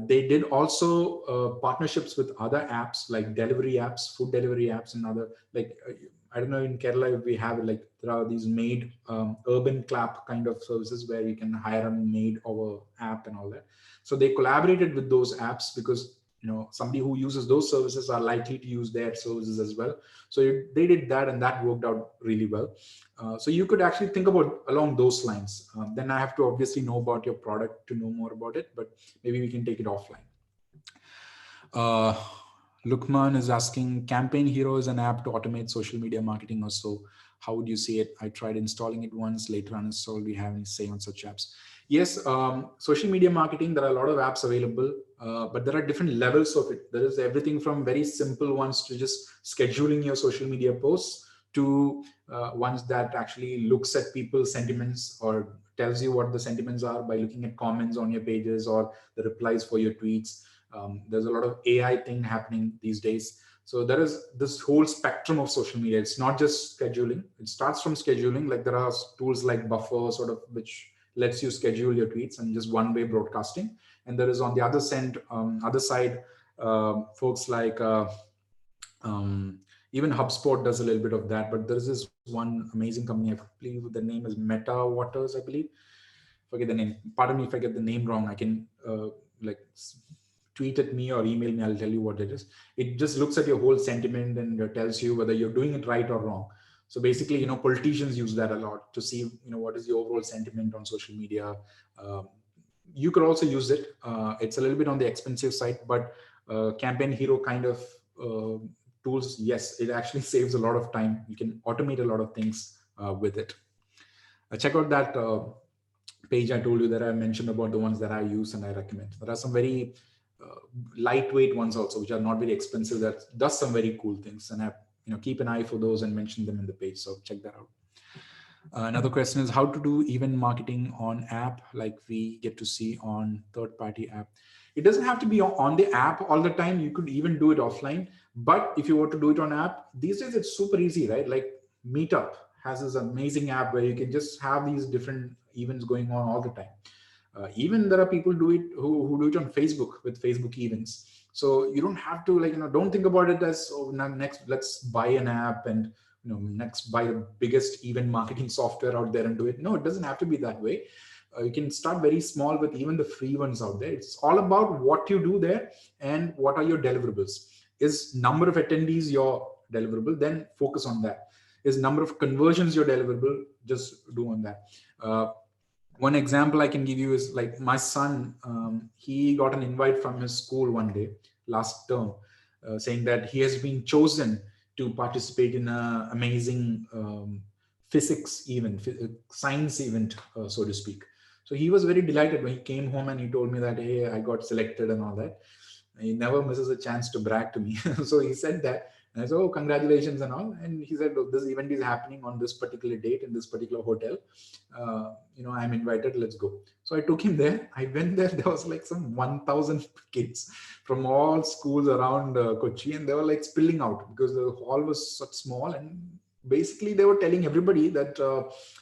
[SPEAKER 1] They did also partnerships with other apps like delivery apps, food delivery apps, and other, like, I don't know, in Kerala, if we have, like, there are these maid, urban clap kind of services where you can hire a maid over app and all that. So they collaborated with those apps because, somebody who uses those services are likely to use their services as well. So they did that, and that worked out really well. So you could actually think about along those lines. Then I have to obviously know about your product to know more about it, but maybe we can take it offline. Lukman is asking, Campaign Hero is an app to automate social media marketing or so. How would you see it? I tried installing it once, later uninstalled. Do you have any say on such apps? Yes, social media marketing, there are a lot of apps available, but there are different levels of it. There is everything from very simple ones to just scheduling your social media posts to ones that actually looks at people's sentiments or tells you what the sentiments are by looking at comments on your pages or the replies for your tweets. There's a lot of AI thing happening these days. So there is this whole spectrum of social media. It's not just scheduling. It starts from scheduling. Like there are tools like Buffer, sort of, which lets you schedule your tweets and just one-way broadcasting. And there is on the other side, folks like even HubSpot does a little bit of that. But there is this one amazing company, I believe the name is Meta Waters, I believe. Forget the name. Pardon me if I get the name wrong. I can tweet at me or email me. I'll tell you what it is. It just looks at your whole sentiment and tells you whether you're doing it right or wrong. So basically, politicians use that a lot to see, what is the overall sentiment on social media. You could also use it. It's a little bit on the expensive side, but Campaign Hero kind of tools, yes, it actually saves a lot of time. You can automate a lot of things with it. Check out that page I told you that I mentioned about the ones that I use and I recommend. There are some very lightweight ones also, which are not very expensive, that does some very cool things, and I keep an eye for those and mention them in the page. So check that out. Another question is how to do event marketing on app like we get to see on third-party app. It doesn't have to be on the app all the time. You could even do it offline. But if you were to do it on app, these days it's super easy, right? Like Meetup has this amazing app where you can just have these different events going on all the time. Even there are people who do it on Facebook with Facebook events. So you don't have to don't think about it as, oh, now next let's buy an app and next buy the biggest event marketing software out there and do it. No, it doesn't have to be that way. You can start very small with even the free ones out there. It's all about what you do there and what are your deliverables. Is number of attendees your deliverable? Then focus on that. Is number of conversions your deliverable? Just do on that. One example I can give you is like my son, he got an invite from his school one day last term, saying that he has been chosen to participate in an amazing physics event, science event, so to speak. So he was very delighted when he came home and he told me that, hey, I got selected and all that. He never misses a chance to brag to me. So he said that, and I said, oh, congratulations and all. And he said, look, this event is happening on this particular date in this particular hotel. I'm invited, let's go. So I took him there. I went there. There was like some 1,000 kids from all schools around Kochi, and they were like spilling out because the hall was such small. And basically they were telling everybody that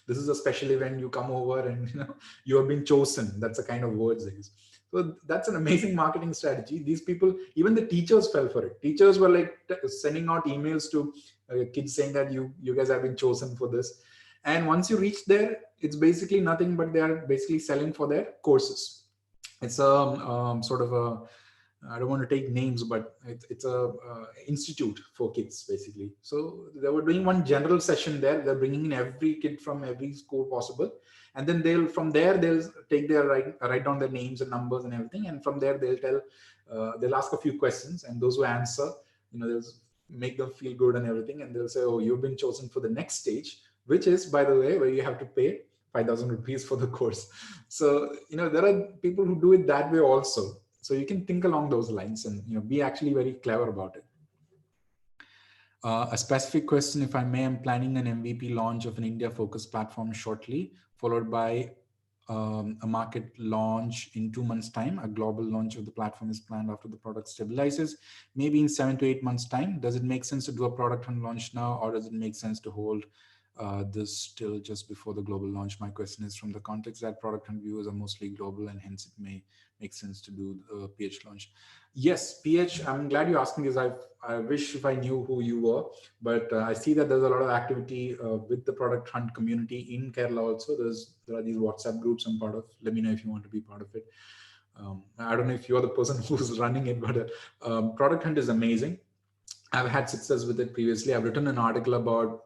[SPEAKER 1] this is a special event, you come over and you have been chosen. That's the kind of words they use. So that's an amazing marketing strategy. These people, even the teachers fell for it. Teachers were like sending out emails to kids saying that you guys have been chosen for this. And once you reach there, it's basically nothing but they are basically selling for their courses. It's a sort of a, I don't want to take names, but it's a institute for kids basically. So they were doing one general session there. They're bringing in every kid from every school possible, and then they'll take their write down their names and numbers and everything, and from there they'll ask a few questions, and those who answer, they'll make them feel good and everything, and they'll say, oh, you've been chosen for the next stage, which is, by the way, where you have to pay 5,000 rupees for the course. So there are people who do it that way also. So you can think along those lines and be actually very clever about it. A specific question, if I may, I'm planning an MVP launch of an India-focused platform shortly, followed by a market launch in 2 months' time. A global launch of the platform is planned after the product stabilizes, maybe in 7 to 8 months' time. Does it make sense to do a product and launch now, or does it make sense to hold this till just before the global launch? My question is from the context that product and viewers are mostly global, and hence it may make sense to do the PH launch. Yes, PH, I'm glad you asked me this. I wish if I knew who you were, but I see that there's a lot of activity with the product hunt community in Kerala also. There are these WhatsApp groups I'm part of. Let me know if you want to be part of it. I don't know if you're the person who's running it, but product hunt is amazing. I've had success with it previously. I've written an article about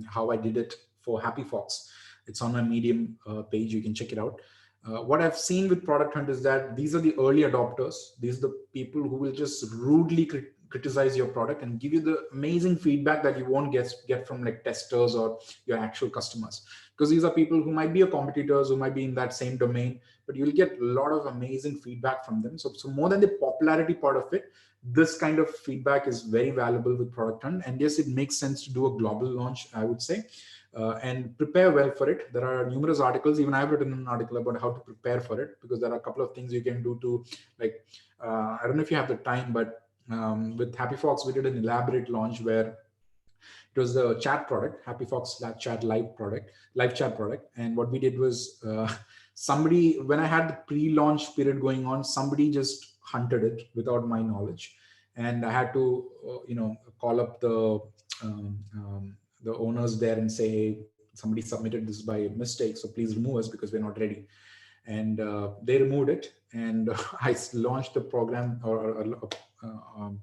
[SPEAKER 1] how I did it for Happy Fox. It's on my Medium page. You can check it out. What I've seen with Product Hunt is that these are the early adopters. These are the people who will just rudely criticize your product and give you the amazing feedback that you won't get from like testers or your actual customers. Because these are people who might be your competitors, who might be in that same domain, but you'll get a lot of amazing feedback from them. So more than the popularity part of it, this kind of feedback is very valuable with Product Hunt. And yes, it makes sense to do a global launch, I would say. And prepare well for it. There are numerous articles. Even I've written an article about how to prepare for it, because there are a couple of things you can do to, like, I don't know if you have the time, but with Happy Fox, we did an elaborate launch where it was the chat product, Happy Fox Chat live chat product. And what we did was somebody, when I had the pre-launch period going on, somebody just hunted it without my knowledge. And I had to, call up the owners there and say, hey, somebody submitted this by mistake, so please remove us because we're not ready. And they removed it, and I launched a program or a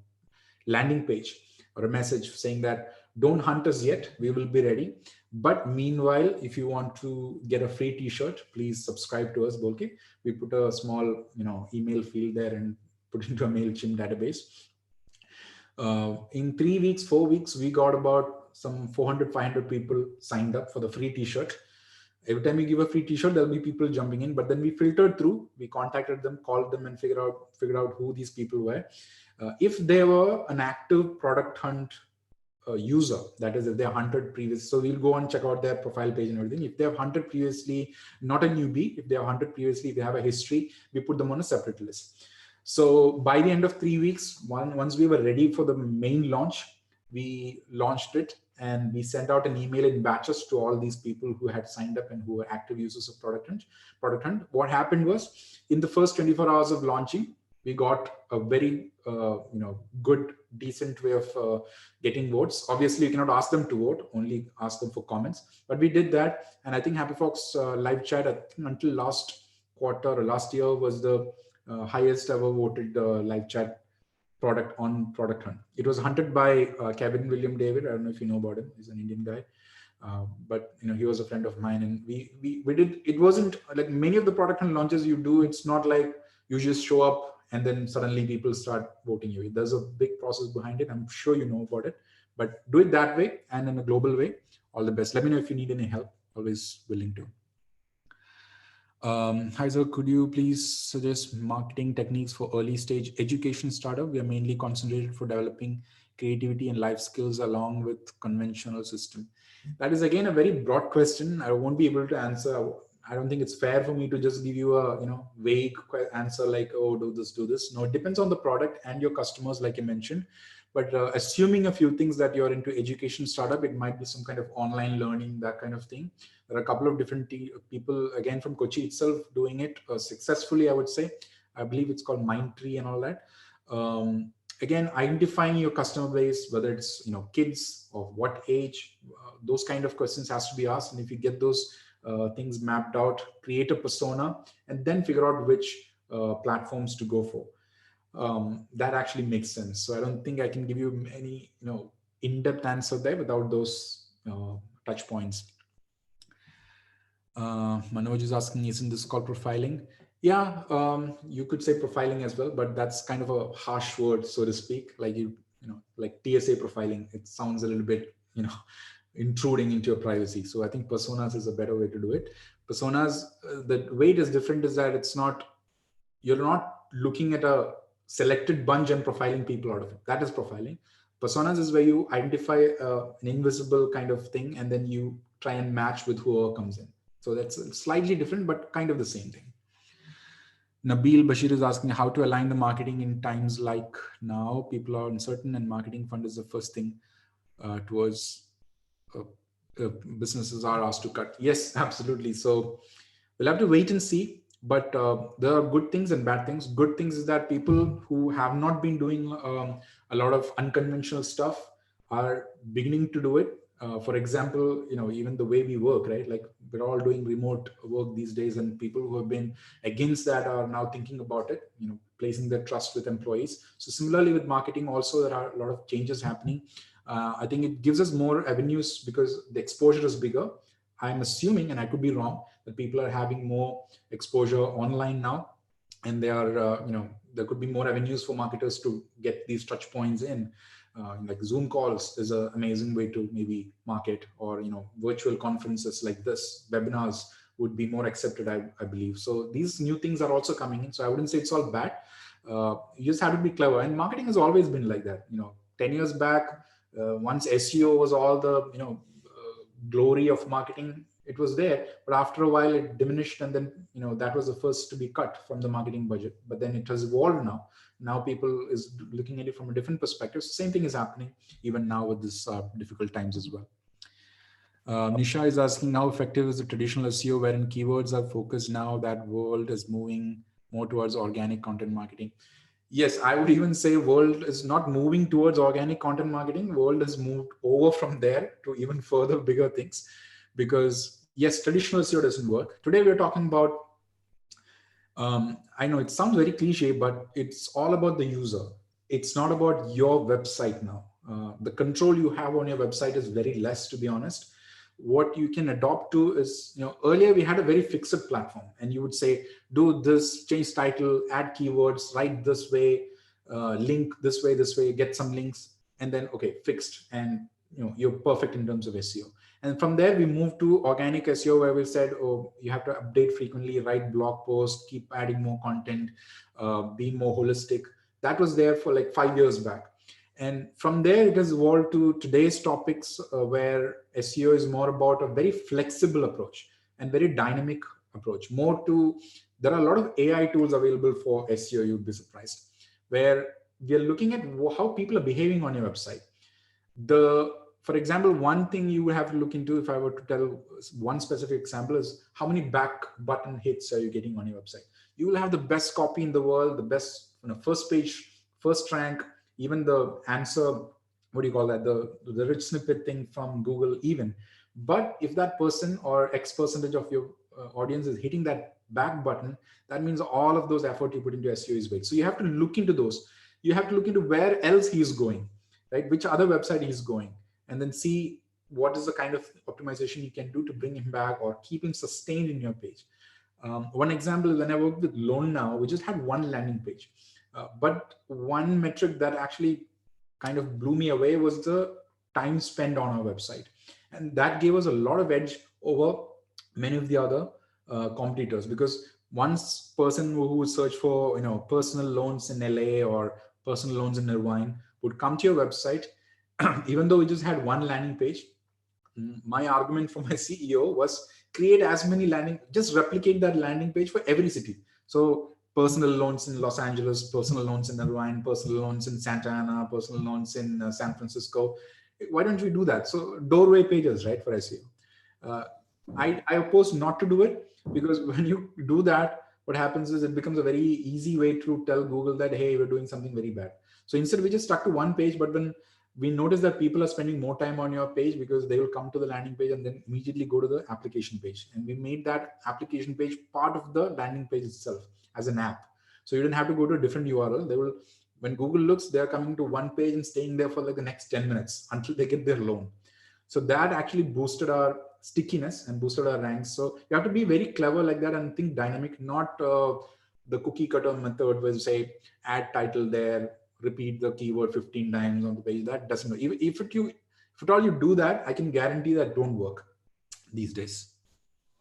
[SPEAKER 1] landing page or a message saying that don't hunt us yet, we will be ready, but meanwhile, if you want to get a free t-shirt, please subscribe to us. Okay, we put a small email field there and put into a MailChimp database. In 3 weeks, 4 weeks, we got about some 400, 500 people signed up for the free t-shirt. Every time we give a free t-shirt, there'll be people jumping in, but then we filtered through, we contacted them, called them, and figured out who these people were. If they were an active Product Hunt user, that is, if they have hunted previously, so we'll go and check out their profile page and everything. If they have hunted previously, not a newbie, if they have hunted previously, if they have a history, we put them on a separate list. So by the end of 3 weeks, once we were ready for the main launch, we launched it, and we sent out an email in batches to all these people who had signed up and who were active users of Product Hunt. What happened was, in the first 24 hours of launching, we got a very good, decent way of getting votes. Obviously, you cannot ask them to vote, only ask them for comments. But we did that, and I think HappyFox live chat, I think until last quarter or last year, was the highest ever voted live chat product on Product Hunt. It was hunted by Kevin William David. I don't know if you know about him. He's an Indian guy. But he was a friend of mine, and we did. It wasn't like many of the Product Hunt launches you do. It's not like you just show up and then suddenly people start voting you. There's a big process behind it. I'm sure you know about it, but do it that way and in a global way. All the best. Let me know if you need any help. Always willing to. Hi, sir. Could you please suggest marketing techniques for early stage education startup? We are mainly concentrated for developing creativity and life skills along with conventional system. That is again a very broad question. I won't be able to answer. I don't think it's fair for me to just give you a vague answer like, oh, do this. No, it depends on the product and your customers, like you mentioned. But assuming a few things, that you're into education startup, it might be some kind of online learning, that kind of thing. There are a couple of different people, again, from Kochi itself, doing it successfully, I would say. I believe it's called Mindtree and all that. Again, identifying your customer base, whether it's kids of what age, those kind of questions has to be asked. And if you get those things mapped out, create a persona, and then figure out which platforms to go for. That actually makes sense. So I don't think I can give you any in-depth answer there without those touch points. Manoj is asking, isn't this called profiling? Yeah, you could say profiling as well, but that's kind of a harsh word, so to speak. Like like TSA profiling. It sounds a little bit intruding into your privacy. So I think personas is a better way to do it. Personas, the way it is different is that you're not looking at a selected bunch and profiling people out of it. That is profiling. Personas is where you identify an invisible kind of thing, and then you try and match with whoever comes in. So that's slightly different, but kind of the same thing. Nabil Bashir is asking how to align the marketing in times like now. People are uncertain, and marketing fund is the first thing towards businesses are asked to cut. Yes, absolutely. So we'll have to wait and see. But there are good things and bad things. Good things is that people who have not been doing a lot of unconventional stuff are beginning to do it. For example, even the way we work, right? Like we're all doing remote work these days, and people who have been against that are now thinking about it, placing their trust with employees. So similarly with marketing also, there are a lot of changes happening. I think it gives us more avenues because the exposure is bigger. I'm assuming, and I could be wrong, that people are having more exposure online now, and they are, there could be more avenues for marketers to get these touch points in. Like Zoom calls is an amazing way to maybe market, or virtual conferences like this, webinars would be more accepted, I believe. So these new things are also coming in. So I wouldn't say it's all bad. You just have to be clever, and marketing has always been like that. 10 years back, once SEO was all the glory of marketing, it was there, but after a while it diminished, and then that was the first to be cut from the marketing budget. But then it has evolved. Now people is looking at it from a different perspective. So same thing is happening even now with this difficult times as well. Nisha is asking, how effective is the traditional SEO wherein keywords are focused now that world is moving more towards organic content marketing? Yes, I would even say world is not moving towards organic content marketing. World has moved over from there to even further bigger things, because yes, traditional SEO doesn't work. Today we're talking about, I know it sounds very cliche, but it's all about the user. It's not about your website now. The control you have on your website is very less, to be honest. What you can adopt to is, earlier we had a very fixed platform, and you would say, do this, change title, add keywords, write this way, link this way, get some links, and then, okay, fixed. And you're perfect in terms of SEO. And from there, we moved to organic SEO, where we said, oh, you have to update frequently, write blog posts, keep adding more content, be more holistic. That was there for like 5 years back. And from there, it has evolved to today's topics, where SEO is more about a very flexible approach and very dynamic approach. There are a lot of AI tools available for SEO, you'd be surprised, where we are looking at how people are behaving on your website. For example, one thing you would have to look into, if I were to tell one specific example, is how many back button hits are you getting on your website. You will have the best copy in the world, the best, first page, first rank, even the answer, what do you call that, the rich snippet thing from Google even. But if that person or X percentage of your audience is hitting that back button, that means all of those effort you put into SEO is wasted. So you have to look into those. You have to look into where else he is going, right? Which other website he's going, and then see what is the kind of optimization you can do to bring him back or keep him sustained in your page. One example is when I worked with Loan Now, we just had one landing page. But one metric that actually kind of blew me away was the time spent on our website. And that gave us a lot of edge over many of the other competitors, because once person who would search for personal loans in LA or personal loans in Irvine would come to your website, even though we just had one landing page, my argument for my CEO was create as many just replicate that landing page for every city. So personal loans in Los Angeles, personal loans in Irvine, personal loans in Santa Ana, personal loans in San Francisco. Why don't we do that? So doorway pages, right, for SEO. I oppose not to do it, because when you do that, what happens is it becomes a very easy way to tell Google that, hey, we're doing something very bad. So instead we just stuck to one page, but when we notice that people are spending more time on your page, because they will come to the landing page and then immediately go to the application page. And we made that application page part of the landing page itself as an app. So you don't have to go to a different URL. They will, when Google looks, they're coming to one page and staying there for like the next 10 minutes until they get their loan. So that actually boosted our stickiness and boosted our ranks. So you have to be very clever like that and think dynamic, not the cookie cutter method where you say add title there, repeat the keyword 15 times on the page. That doesn't work. If at all you do that, I can guarantee that don't work these days.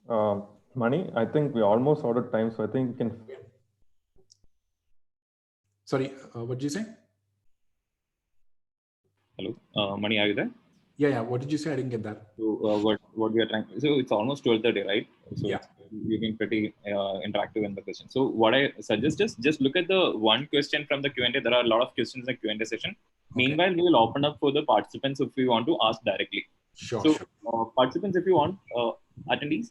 [SPEAKER 2] Mani, I think we're almost out of time, so I think we can.
[SPEAKER 1] Sorry, what did you say?
[SPEAKER 3] Hello, Mani, are you there?
[SPEAKER 1] Yeah. What did you say? I didn't get that.
[SPEAKER 3] So what we are trying. So it's almost 12:30, right? So
[SPEAKER 1] yeah.
[SPEAKER 3] You've been pretty interactive in the question. So what I suggest is just look at the one question from the Q&A. There are a lot of questions in the Q&A session. Okay. Meanwhile, we will open up for the participants if we want to ask directly.
[SPEAKER 1] Sure.
[SPEAKER 3] Participants, if you want, attendees,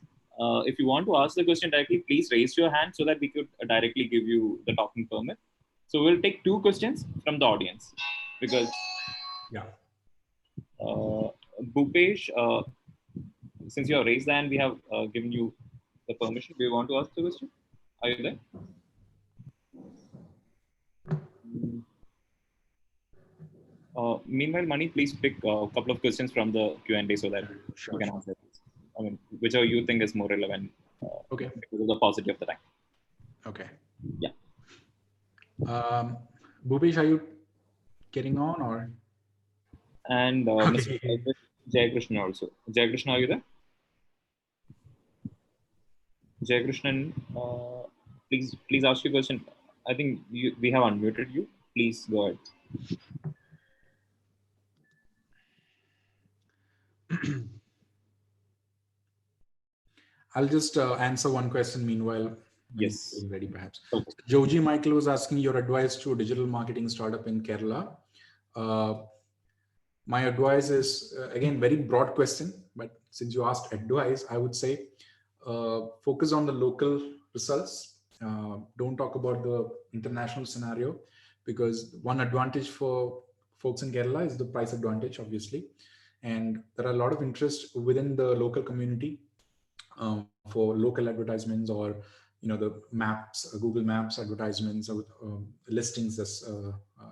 [SPEAKER 3] if you want to ask the question directly, please raise your hand so that we could directly give you the talking permit. So we'll take 2 questions from the audience because.
[SPEAKER 1] Yeah.
[SPEAKER 3] Bhupesh, since you have raised the hand, we have given you the permission. Do you want to ask the question? Are you there? Meanwhile, Mani, please pick a couple of questions from the Q&A so that you can answer this. I mean, whichever you think is more relevant.
[SPEAKER 1] Okay.
[SPEAKER 3] Because of the paucity of the time.
[SPEAKER 1] Okay.
[SPEAKER 3] Yeah.
[SPEAKER 1] Bhupesh, are you getting on or?
[SPEAKER 3] And Mr. Jaykrishnan also. Jaykrishnan, are you there? Jaykrishnan, please ask your question. I think we have unmuted you. Please go ahead.
[SPEAKER 1] I'll just answer one question meanwhile.
[SPEAKER 3] Yes.
[SPEAKER 1] Ready perhaps.
[SPEAKER 3] Okay.
[SPEAKER 1] Joji Michael was asking your advice to a digital marketing startup in Kerala. My advice is, again, very broad question, but since you asked advice, I would say focus on the local results. Don't talk about the international scenario, because one advantage for folks in Kerala is the price advantage, obviously. And there are a lot of interest within the local community for local advertisements, or the maps, Google Maps advertisements, or listings,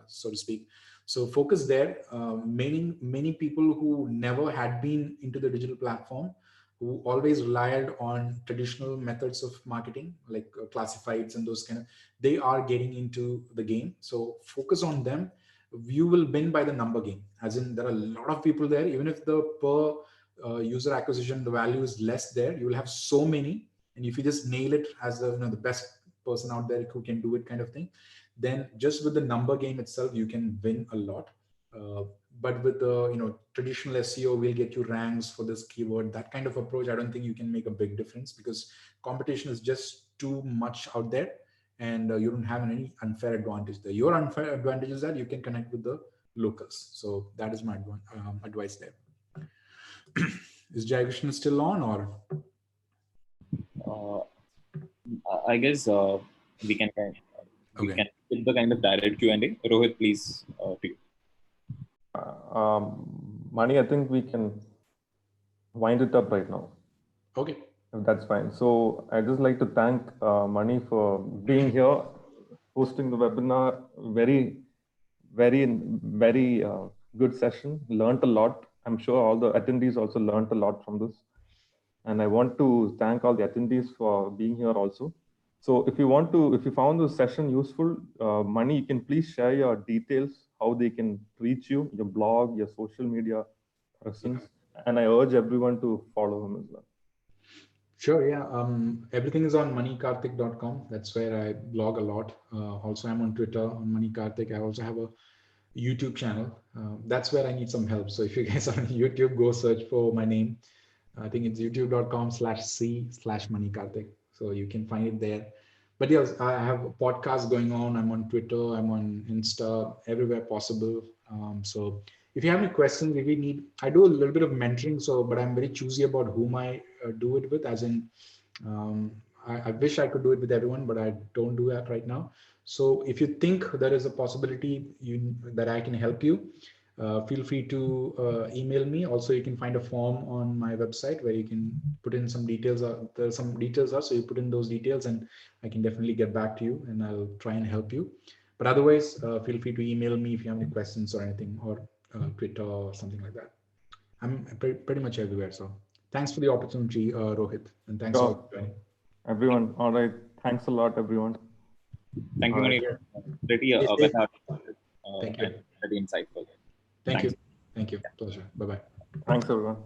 [SPEAKER 1] so to speak. So focus there. Many people who never had been into the digital platform, who always relied on traditional methods of marketing like classifieds and those kind of, they are getting into the game. So focus on them. You will win by the number game, as in there are a lot of people there. Even if the per user acquisition, the value is less there, you will have so many. And if you just nail it as the best person out there who can do it kind of thing, then just with the number game itself, you can win a lot. But with the traditional SEO, will get you ranks for this keyword, that kind of approach, I don't think you can make a big difference, because competition is just too much out there, and you don't have any unfair advantage there. Your unfair advantage is that you can connect with the locals. So that is my advice there. Is Jai Krishna still on, or?
[SPEAKER 3] I guess we can
[SPEAKER 1] Okay.
[SPEAKER 3] skip the kind of direct Q&A. Rohit, please. To you.
[SPEAKER 2] Mani, I think we can wind it up right now.
[SPEAKER 1] Okay.
[SPEAKER 2] If that's fine. So I just like to thank Mani for being here, hosting the webinar. Very good session. Learned a lot. I'm sure all the attendees also learned a lot from this. And I want to thank all the attendees for being here also. So if you found this session useful, Mani, you can please share your details, how they can reach you, your blog, your social media presence. And I urge everyone to follow him as well.
[SPEAKER 1] Sure, yeah. Everything is on moneykarthik.com. That's where I blog a lot. Also, I'm on Twitter on moneykarthik. I also have a YouTube channel. That's where I need some help. So if you guys are on YouTube, go search for my name. I think it's youtube.com/c/moneykarthik. So you can find it there. But yes, I have a podcast going on. I'm on Twitter. I'm on Insta, everywhere possible. So if you have any questions, if we need, I do a little bit of mentoring. So, but I'm very choosy about whom I do it with. As in, I wish I could do it with everyone, but I don't do that right now. So if you think there is a possibility that I can help you, feel free to email me. Also, you can find a form on my website where you can put in some details. There's some details are, so you put in those details and I can definitely get back to you and I'll try and help you. But otherwise, feel free to email me if you have any questions or anything, or Twitter or something like that. I'm pretty much everywhere. So thanks for the opportunity, Rohit, and thanks all for joining.
[SPEAKER 2] Everyone, all right. Thanks a lot, everyone.
[SPEAKER 3] Thank you, Mani. Pretty
[SPEAKER 1] Thank you.
[SPEAKER 3] and very insightful.
[SPEAKER 1] Thank you. Thank you. Pleasure. Bye-bye.
[SPEAKER 2] Thanks, everyone.